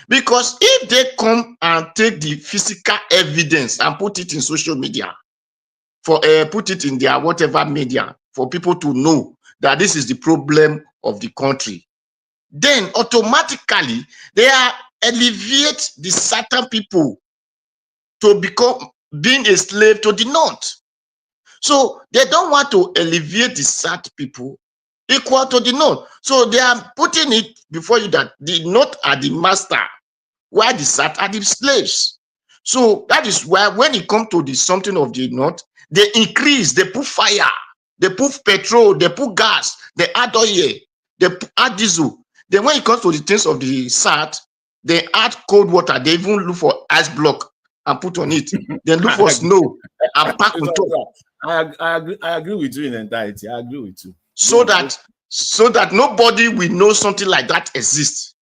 Because if they come and take the physical evidence and put it in social media, for put it in their whatever media, for people to know that this is the problem of the country, then automatically they are elevate the certain people to become being a slave to the north. So they don't want to alleviate the SAT people equal to the note. So they are putting it before you that the note are the master, while the SAT are the slaves. So that is why when it comes to the something of the note, they increase, they put fire, they put petrol, they put gas, they add oil, they add diesel. Then when it comes to the things of the SAT, they add cold water, they even look for ice block and put on it. They look for snow and pack on top. I agree with you in entirety. I agree with you. So that nobody will know something like that exists.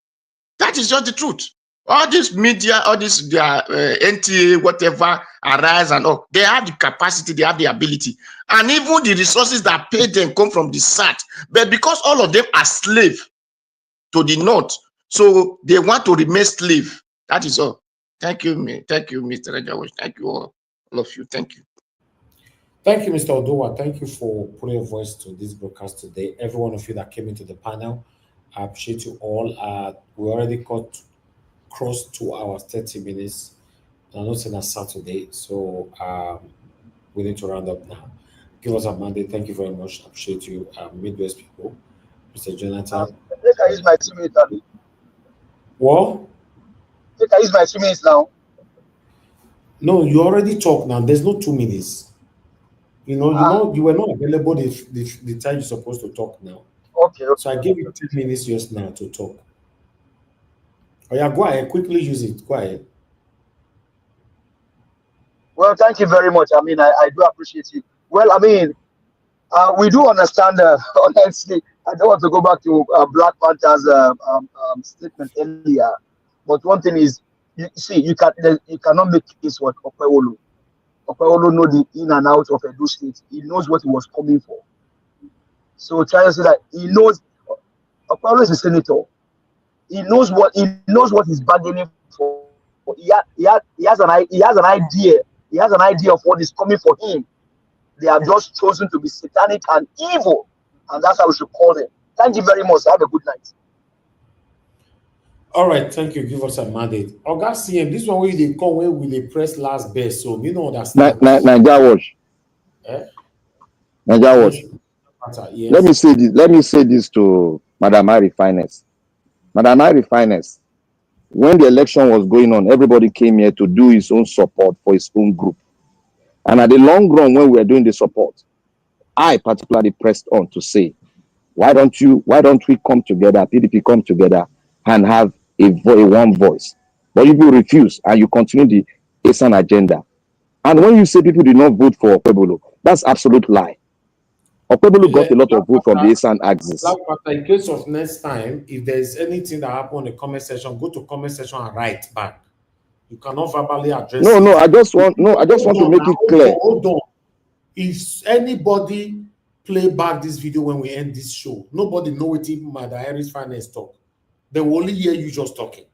That is just the truth. All this media, all this their NTA, whatever, Arise and all, they have the capacity, they have the ability, and even the resources that pay them come from the SAT. But because all of them are slave to the North, so they want to remain slave. That is all. Thank you, Thank you, Mr. Rajawash. Thank you all of you. Thank you. Thank you, Mr. Oduwa. Thank you for putting your voice to this broadcast today. Every one of you that came into the panel, I appreciate you all. We already got close to our 30 minutes. I'm not saying a Saturday, so we need to round up now. Give us a Monday. Thank you very much. I appreciate you, Midwest people. Mr. Jonathan. I think I use my 2 minutes, Abby. What? I think I use my 2 minutes now. No, you already talked now. There's no 2 minutes. You were not available the time you're supposed to talk now. Okay. So I gave you 10 minutes just now to talk. Oh yeah, go ahead. Quickly use it. Go ahead. Well, thank you very much. I mean, I do appreciate it. Well, I mean, we do understand, honestly, I don't want to go back to Black Panther's statement earlier, but one thing is, you cannot make case what Okpewolo. Okpewolo know the in and out of Edo State. He knows what he was coming for. So try to say that he knows. Okpewolo is a senator. He knows what he's bargaining for. He has an idea. He has an idea of what is coming for him. They have just chosen to be satanic and evil, and that's how we should call them. Thank you very much. Have a good night. All right, thank you. Give us a mandate. Oga CM, this one where they come where will they press last best, so we don't understand. Naija Watch. Naija Watch. Yes. Let me say this to Madam Harry Finance. Madam Harry Finance, when the election was going on, everybody came here to do his own support for his own group. And at the long run, when we were doing the support, I particularly pressed on to say, why don't we come together, PDP come together and have a one voice? But you refuse and you continue the ASAN agenda. And when you say people did not vote for Okpebolo, that's absolute lie. Okpebolo got a lot of vote from the ASAN axis. In case of next time, if there's anything that happened in the comment section, go to comment section and write back. You cannot verbally address it. I just want to make it clear. Hold on. If anybody play back this video when we end this show, nobody know what Madam Harris Finance talk. They will only hear you just talking,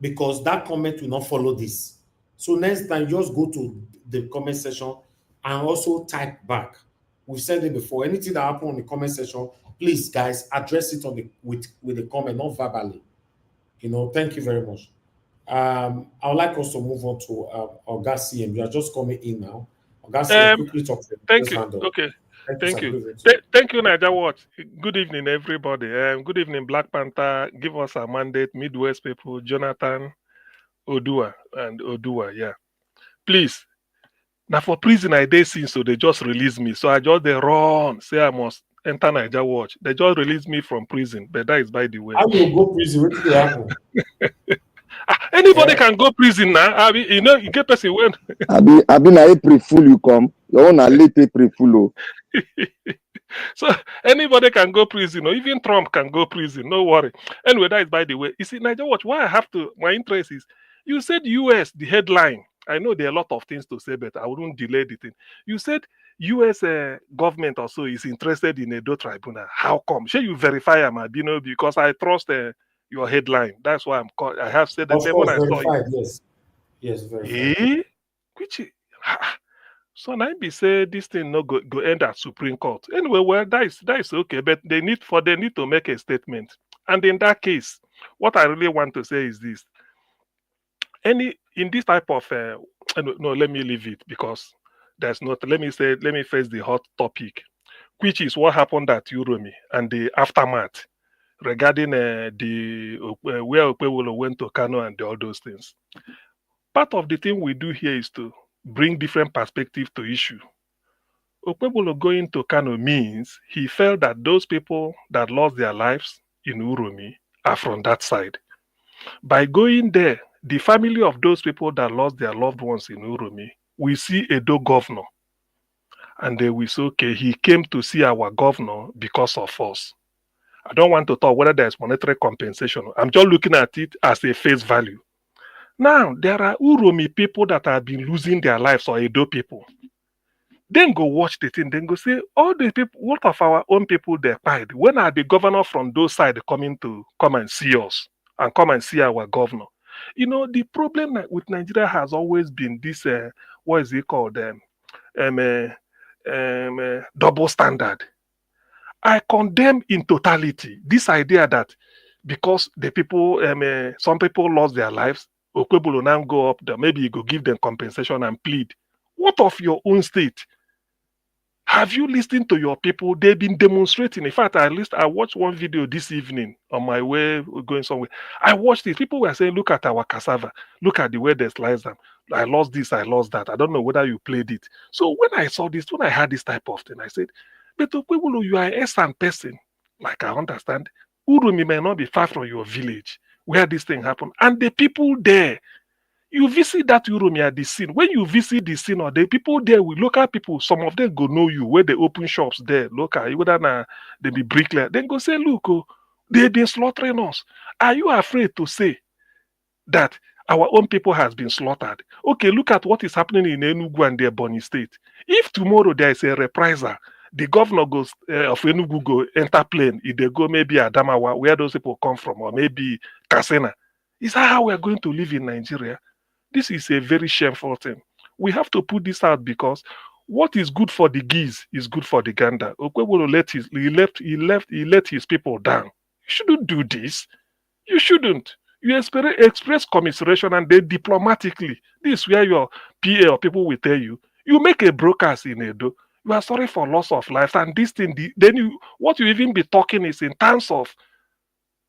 because that comment will not follow this. So next time, just go to the comment section and also type back. We've said it before. Anything that happened on the comment section, please, guys, address it on with the comment, not verbally. Thank you very much. I would like us to move on to Oga CM. You are just coming in now. Oga CM, quickly talk. Thank you. Okay. Thank you. Thank you, Naija Watch. Good evening, everybody. Good evening, Black Panther. Give us a mandate, Midwest people, Jonathan, Oduwa, and Oduwa. Yeah. Please. Now for prison, I did since, so they just released me. So I just they run, say I must enter Naija Watch. They just released me from prison, but that is by the way. How do you go prison? What did they happen? Anybody can go prison now. I mean, you get person when. I been a April fool you come. Your own a late April fool. So anybody can go prison, or even Trump can go prison. No worry. Anyway, that is by the way. You see, Naija Watch. Why I have to? My interest is you said U.S. the headline. I know there are a lot of things to say, but I wouldn't delay the thing. You said U.S. Government also is interested in Edo tribunal. How come? Should you verify, because I trust your headline. That's why I'm called. I have said that when I saw it. Yes, verified. Which so now be say this thing no go end at Supreme Court. Anyway, well, that is okay, but they need to make a statement. And in that case, what I really want to say is this. In this type of no, let me leave it, because there's not. Let me face the hot topic, which is what happened at Uromi and the aftermath regarding where Okpewolo went to Kano and all those things. Part of the thing we do here is to bring different perspective to issue. Okpebolo going to Kano means he felt that those people that lost their lives in Uromi are from that side. By going there, the family of those people that lost their loved ones in Uromi, we see Edo governor. And they will say, okay, he came to see our governor because of us. I don't want to talk whether there's monetary compensation. I'm just looking at it as a face value. Now, there are Uromi people that have been losing their lives, or Edo people. Then go watch the thing, then go say, all the people, what of our own people they died? When are the governor from those sides coming to come and see us and come and see our governor? You know, the problem with Nigeria has always been this, what is it called? Double standard. I condemn in totality this idea that because the people, some people lost their lives, Okpebolo now go up there, maybe you go give them compensation and plead. What of your own state? Have you listened to your people? They've been demonstrating. In fact, I watched one video this evening on my way going somewhere. I watched it. People were saying, look at our cassava. Look at the way they slice them. I lost this, I lost that. I don't know whether you played it. So when I saw this, when I had this type of thing, I said, but Okpebolo, you are a Esan person. Like I understand. Urumi may not be far from your village where this thing happened. And the people there, you visit that Urumi at the scene. When you visit the scene, or the people there with local people, some of them go know you where they open shops there, local, whether they be bricklayer. Then go say, look, oh, they've been slaughtering us. Are you afraid to say that our own people has been slaughtered? Okay, look at what is happening in Enugu and the Ebonyi state. If tomorrow there is a reprisal, the governor goes of Enugu go enter plane. If they go maybe Adamawa, where those people come from, or maybe Kasena. Is that how we are going to live in Nigeria? This is a very shameful thing. We have to put this out because what is good for the geese is good for the gander. Okpebolo let his people down. You shouldn't do this. You shouldn't. You express commiseration and then diplomatically. This is where your PA or people will tell you. You make a broadcast in Edo. You are sorry for loss of life, and this thing. Then what you even be talking is in terms of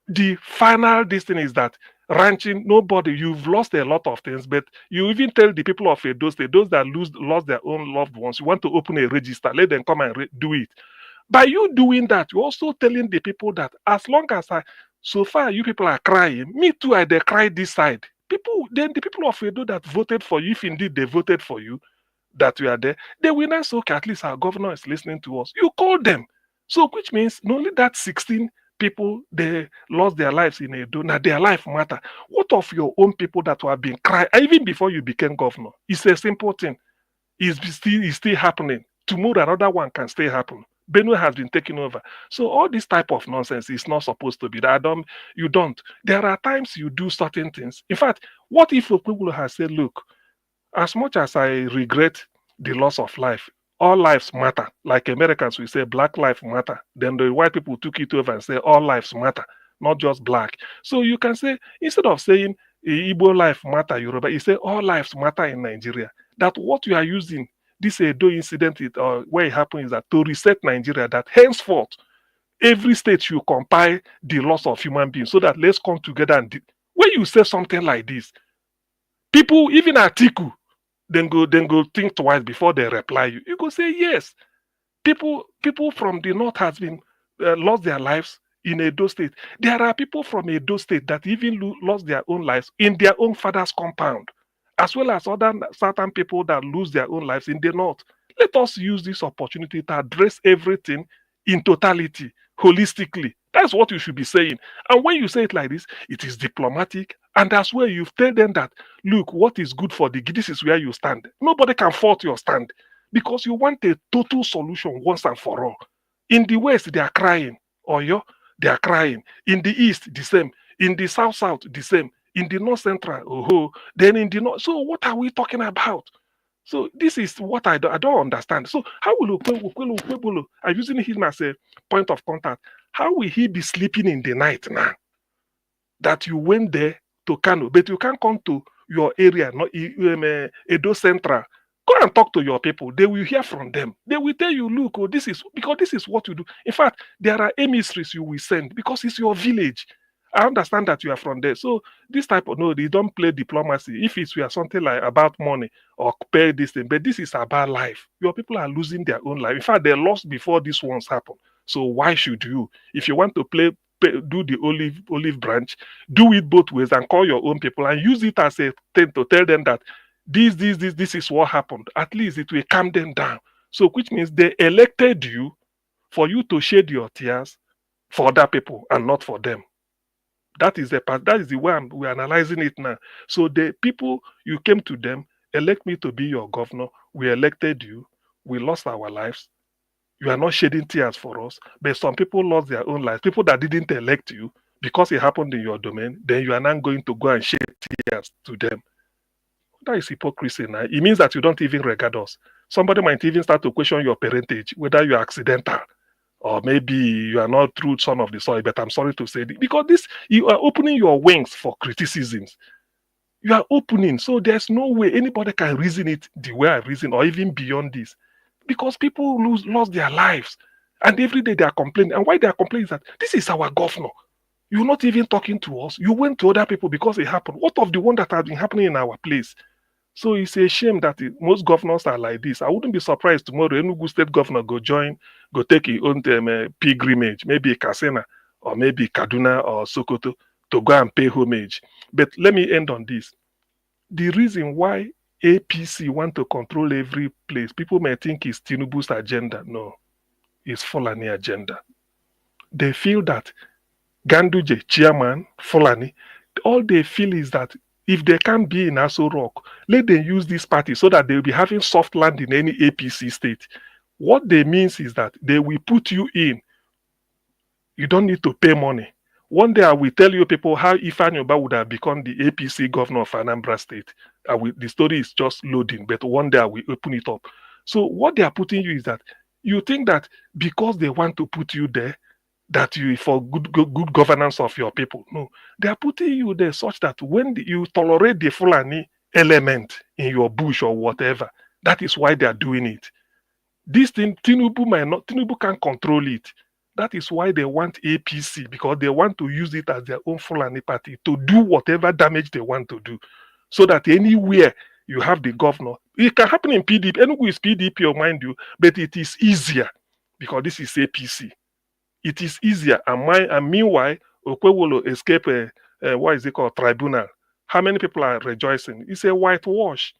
the final. This thing is that ranching, nobody, you've lost a lot of things, but you even tell the people of Edo State, those that lost their own loved ones, you want to open a register, let them come and do it. By you doing that, you're also telling the people that as long as so far you people are crying, me too, I cry this side. People, then the people of Edo that voted for you, if indeed they voted for you, that you are there, they will not say, okay, at least our governor is listening to us. You call them. So which means not only that 16 people they lost their lives in Edo. Now their life matter. What of your own people that have been crying even before you became governor? It's a simple thing. It's still happening. Tomorrow another one can still happen. Benue has been taken over. So all this type of nonsense is not supposed to be that. You don't. There are times you do certain things. In fact, what if people have said, look, as much as I regret the loss of life, all lives matter. Like Americans, we say black lives matter. Then the white people took it over and say all lives matter, not just black. So you can say, instead of saying Igbo life matter, Yoruba, you say all lives matter in Nigeria. That what you are using, this Edo incident, where it happened is that to reset Nigeria, that henceforth, every state should compile the loss of human beings so that let's come together. And when you say something like this, people, even Atiku, then go think twice before they reply you. You go say yes. People from the north has been lost their lives in Edo State. There are people from Edo State that even lost their own lives in their own father's compound, as well as other certain people that lose their own lives in the north. Let us use this opportunity to address everything in totality, holistically. That's what you should be saying. And when you say it like this, it is diplomatic. And that's where you tell them that, look, what is good for this is where you stand. Nobody can fault your stand because you want a total solution once and for all. In the West, they are crying. Oyo, they are crying. In the East, the same. In the South, the same. In the North Central, then in the North. So what are we talking about? So this is what I don't understand. So how will Okpebolo, I'm using him as a point of contact, how will he be sleeping in the night now that you went there to Kano, but you can't come to your area, not Edo Central, Go and talk to your people. They will hear from them. They will tell you, look, oh, this is because this is what you do. In fact, there are emissaries you will send because it's your village. I understand that you are from there. So this type of no, they don't play diplomacy. If it's something like about money or pay this thing, but this is about life. Your people are losing their own life. In fact, they lost before this one's happened. So why should you? If you want to do the olive branch, do it both ways and call your own people and use it as a thing to tell them that this is what happened. At least it will calm them down. So which means they elected you for you to shed your tears for other people and not for them. That is the way we're analyzing it now. So the people, you came to them, elect me to be your governor. We elected you. We lost our lives. You are not shedding tears for us. But some people lost their own lives. People that didn't elect you because it happened in your domain, then you are not going to go and shed tears to them. That is hypocrisy now. It means that you don't even regard us. Somebody might even start to question your parentage, whether you are accidental or maybe you are not true son of the soil. But I'm sorry to say this, because you are opening your wings for criticisms. You are opening, so there's no way anybody can reason it the way I reason or even beyond this, because people lost their lives, and every day they are complaining. And why they are complaining is that this is our governor. You're not even talking to us. You went to other people because it happened. What of the one that has been happening in our place? So it's a shame that most governors are like this. I wouldn't be surprised tomorrow Enugu state governor go take his own pilgrimage, maybe Kasena or maybe Kaduna or Sokoto, to go and pay homage. But let me end on this. The reason why APC want to control every place, people may think it's Tinubu's agenda. No, it's Fulani agenda. They feel that Ganduje, chairman, Fulani, all they feel is that if they can't be in Aso Rock, let them use this party so that they'll be having soft land in any APC state. What they means is that they will put you in. You don't need to pay money. One day I will tell you people how Ifeanyi would have become the APC governor of Anambra State. The story is just loading, but one day I will open it up. So what they are putting you is that you think that because they want to put you there, that you for good governance of your people. No, they are putting you there such that when you tolerate the Fulani element in your bush or whatever, that is why they are doing it. This thing, Tinubu can't control it. That is why they want APC, because they want to use it as their own Fulani party to do whatever damage they want to do. So that anywhere you have the governor, it can happen in PDP. Enugu is PDP, mind you, but it is easier because this is APC. It is easier, and meanwhile, Okwewolo escape what is it called, tribunal. How many people are rejoicing? It's a whitewash.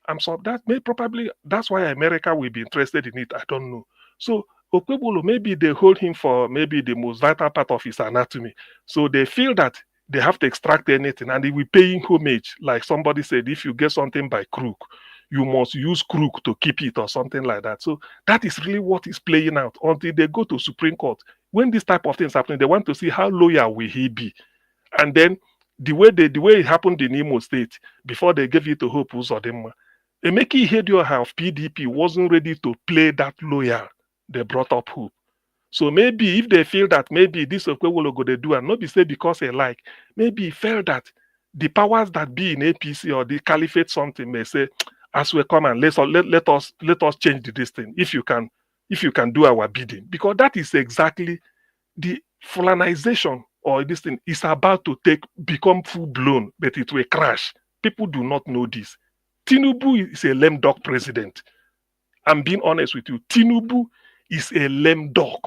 I'm sorry, that's why America will be interested in it. I don't know. So Okwewolo, maybe they hold him for maybe the most vital part of his anatomy. So they feel that they have to extract anything, and they will pay him homage. Like somebody said, if you get something by crook, you must use crook to keep it or something like that. So that is really what is playing out until they go to Supreme Court. When this type of things happen, they want to see how loyal will he be. And then the way it happened in Imo State, before they gave it to Hope Uzodinma, Emeki Ihedioha of PDP wasn't ready to play that loyal. They brought up Hope. So maybe if they feel that maybe this Okwewolo go they do, and not be say because they like, maybe he felt that the powers that be in APC or the caliphate something may say, as we come and let us change this thing if you can do our bidding, because that is exactly the Fulanization or this thing is about to become full blown, but it will crash. People do not know this. Tinubu is a lame dog president. I'm being honest with you. Tinubu is a lame dog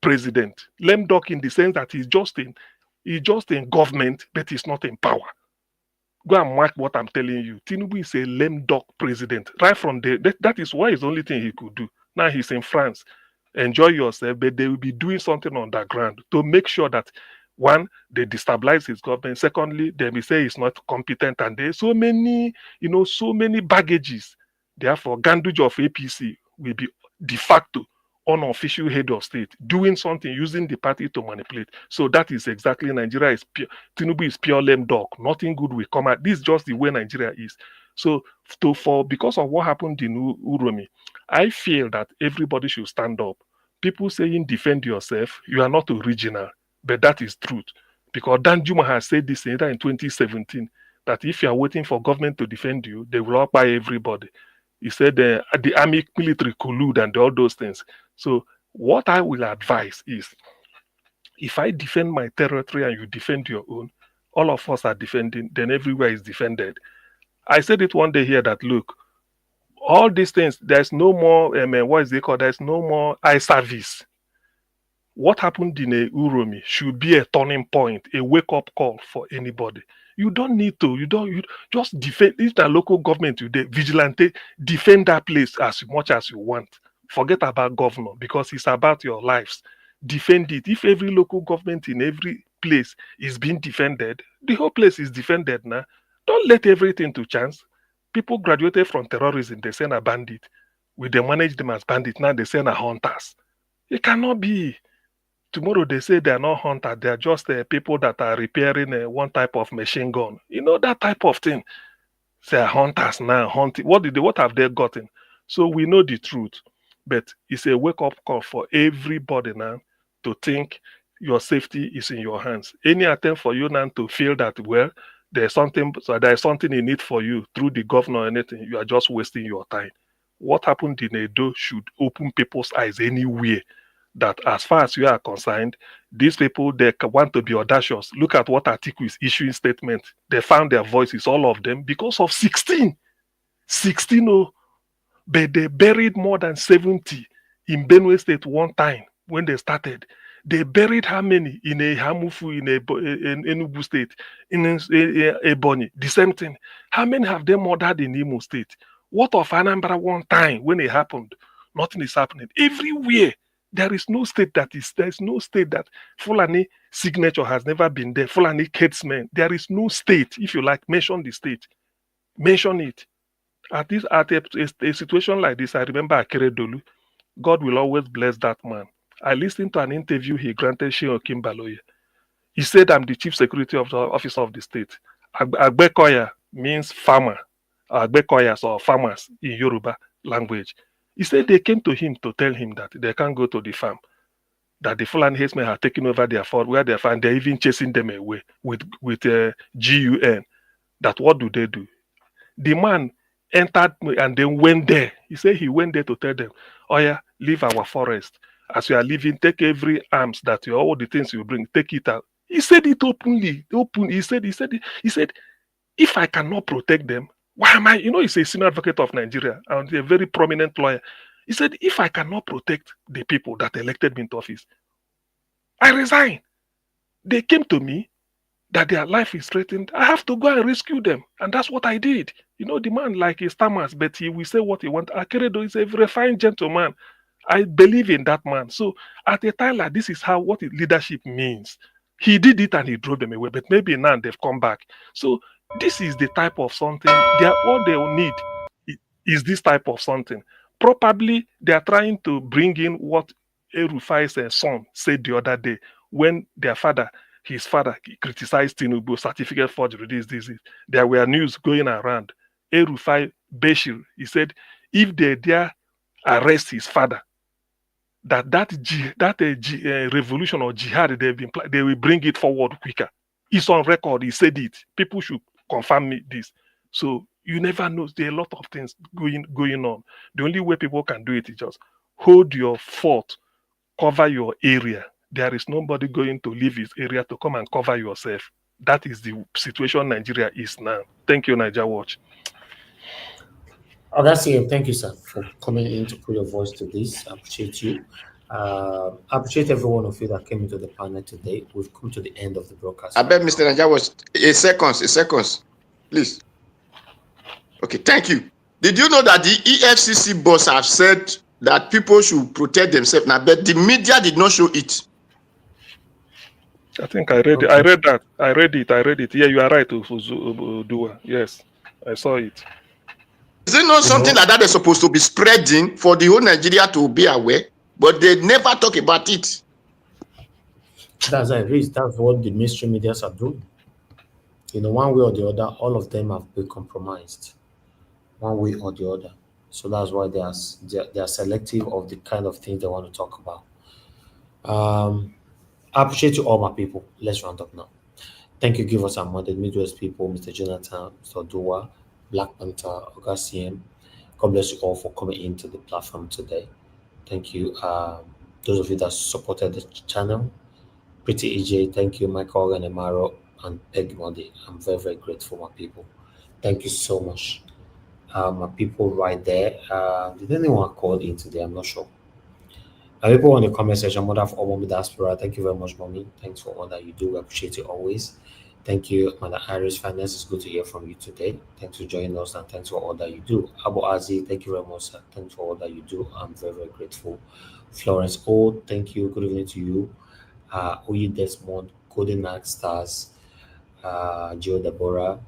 president. Lame dog in the sense that he's just in government, but he's not in power. Go and mark what I'm telling you. Tinubu is a lame dog president. Right from there, that is why it's the only thing he could do. Now he's in France. Enjoy yourself, but they will be doing something on the ground to make sure that, one, they destabilize his government. Secondly, they may say he's not competent, and there's so many baggages. Therefore, Ganduje of APC will be de facto unofficial head of state, doing something, using the party to manipulate. So that is exactly Nigeria is pure. Tinubu is pure lame dog. Nothing good will come out. This is just the way Nigeria is. So because of what happened in Uromi, I feel that everybody should stand up. People saying defend yourself, you are not original, but that is truth. Because Dan Juma has said this in 2017, that if you are waiting for government to defend you, they will occupy everybody. He said the army military collude and all those things. So what I will advise is, if I defend my territory and you defend your own, all of us are defending, then everywhere is defended. I said it one day here that, look, all these things, there's no more, what is it called? There's no more eye service. What happened in a Uromi should be a turning point, a wake-up call for anybody. You don't need to, you just defend. If the local government today, vigilante, defend that place as much as you want. Forget about governor, because it's about your lives. Defend it. If every local government in every place is being defended, the whole place is defended now. Don't let everything to chance. People graduated from terrorism, they say are bandit. We they manage them as bandits, now they say are hunters. It cannot be. Tomorrow they say they are not hunters, they are just people that are repairing one type of machine gun. You know, that type of thing. Say are hunters now, hunting. What have they gotten? So we know the truth. But it's a wake-up call for everybody now to think your safety is in your hands. Any attempt for you now to feel that, well, there's something in it for you through the governor or anything, you are just wasting your time. What happened in Edo should open people's eyes anywhere, that as far as you are concerned, these people, they want to be audacious. Look at what Atiku is issuing statement. They found their voices, all of them, because of 16. 16, oh, but they buried more than 70 in Benue State one time when they started. They buried how many in a Hamufu, in Enugu State, in Ebonyi, the same thing. How many have they murdered in Imo State? What of Anambra one time when it happened? Nothing is happening. Everywhere, there is no state that Fulani signature has never been there. Fulani headsmen. There is no state, if you like, mention the state. Mention it. At a situation like this, I remember Akere Dolu. God will always bless that man. I listened to an interview he granted Sheon Kimbaloye. He said, I'm the chief security officer of the state. Agbekoya means farmer. Agbekoyas or farmers in Yoruba language. He said they came to him to tell him that they can't go to the farm, that the Fulani herdsmen have taken over their farm, where they farm, they're even chasing them away with GUN. That what do they do? The man entered and then went there. He said he went there to tell them, oh yeah, leave our forest. As you are leaving, take every arms that you, all the things you bring, take it out. He said it openly. He said, if I cannot protect them, why am I? You know, he's a senior advocate of Nigeria and a very prominent lawyer. He said, if I cannot protect the people that elected me into office, I resign. They came to me that their life is threatened. I have to go and rescue them. And that's what I did. You know, the man, like he stammers, but he will say what he wants. Akeredo is a very fine gentleman. I believe in that man. So at a time like this is what leadership means. He did it and he drove them away, but maybe now they've come back. So this is the type of something, all they will need is this type of something. Probably they are trying to bring in what Erufai's son said the other day when his father criticized Tinubu, certificate forgery, this. There were news going around. Erufai Bashir, he said, if they dare arrest his father, that revolution or jihad they will bring it forward quicker. It's on record. He said it. People should confirm this. So you never know. There are a lot of things going on. The only way people can do it is just hold your fort, cover your area. There is nobody going to leave his area to come and cover yourself. That is the situation Nigeria is now. Thank you, Niger Watch. Augustine, thank you, sir, for coming in to put your voice to this. I appreciate you. I appreciate every one of you that came into the panel today. We've come to the end of the broadcast. I bet Mr. Niger Watch, a second, please. Okay, thank you. Did you know that the EFCC boss have said that people should protect themselves now, but the media did not show it? I think I read it. I read that. I read it. Yeah, you are right, Dua. Yes, I saw it. Is it not something like that they're supposed to be spreading for the whole Nigeria to be aware, but they never talk about it? That's what the mainstream media are doing. You know, one way or the other, all of them have been compromised, one way or the other. So that's why they are selective of the kind of things they want to talk about. I appreciate you all, my people. Let's round up now. Thank you, Give Us Our Money, Midwest people, Mr. Jonathan, Mr. Dua, Black Panther, Augustine, God bless you all for coming into the platform today. Thank you. Those of you that supported the channel, Pretty EJ, thank you, Michael and Amaro and Peg Monday. I'm very, very grateful, my people. Thank you so much. My people right there. Did anyone call in today? I'm not sure. People in the comment section, Mother of all Mommy Diaspora, thank you very much, Mommy. Thanks for all that you do. We appreciate it always. Thank you, Mother Iris Finance. It's good to hear from you today. Thanks for joining us and thanks for all that you do. Abu Azi, thank you very much, sir. Thanks for all that you do. I'm very, very grateful. Florence O, thank you. Good evening to you. Oyi Desmond, Golden Arc Stars, Joe Deborah,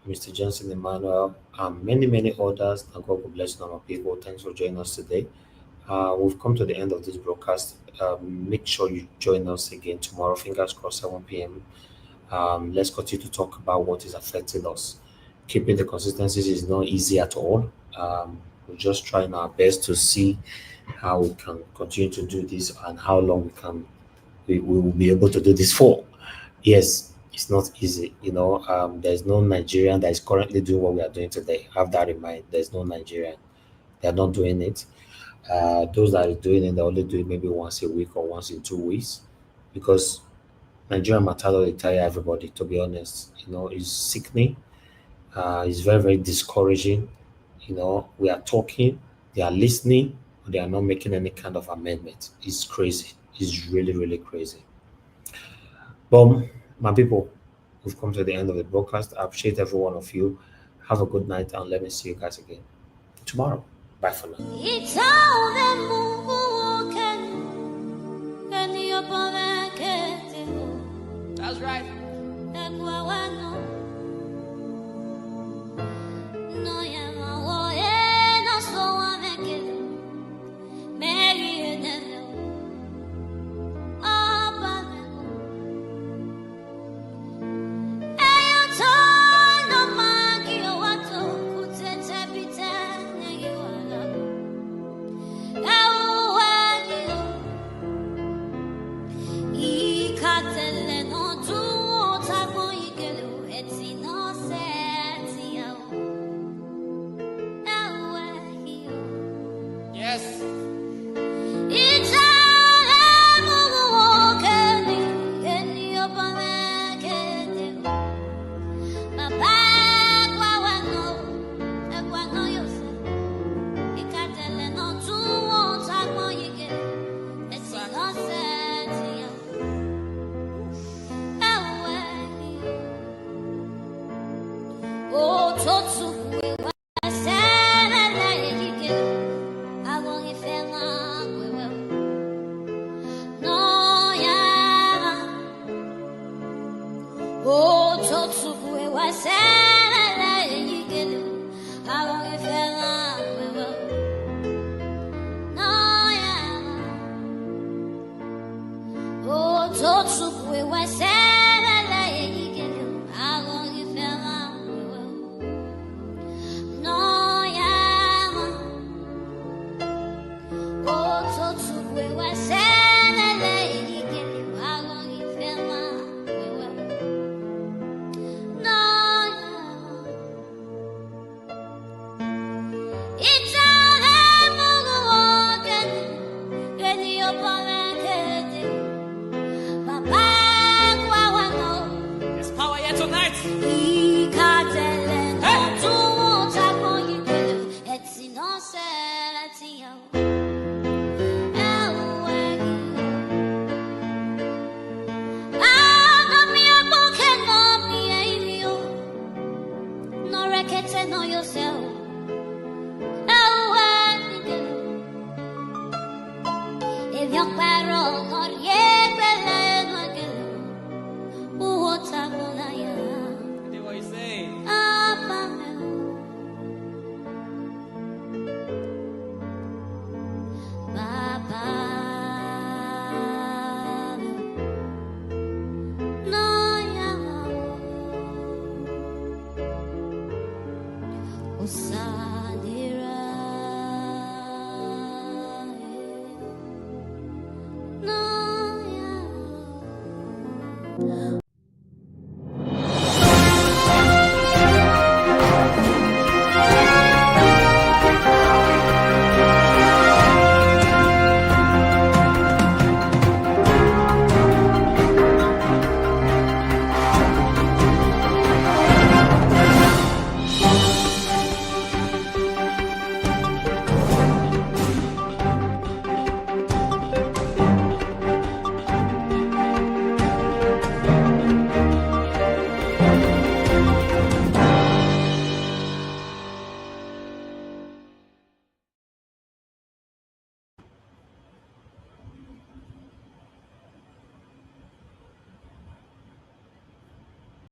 Mr. Johnson Emmanuel, and many, many others. And God will bless our people. Thanks for joining us today. We've come to the end of this broadcast. Make sure you join us again tomorrow, fingers crossed, 7 p.m. Let's continue to talk about what is affecting us. Keeping the consistencies is not easy at all. We're just trying our best to see how we can continue to do this and how long we will be able to do this for. Yes, it's not easy. There's no Nigerian that is currently doing what we are doing today. Have that in mind. There's no Nigerian. They're not doing it. Those that are doing it, they only do it maybe once a week or once in 2 weeks, because Nigerian matador they tire everybody. To be honest, it's sickening. It's very, very discouraging. We are talking, they are listening, but they are not making any kind of amendment. It's crazy. It's really, really crazy. But my people, we've come to the end of the broadcast. I appreciate every one of you. Have a good night, and let me see you guys again tomorrow. Bye for now. That's right.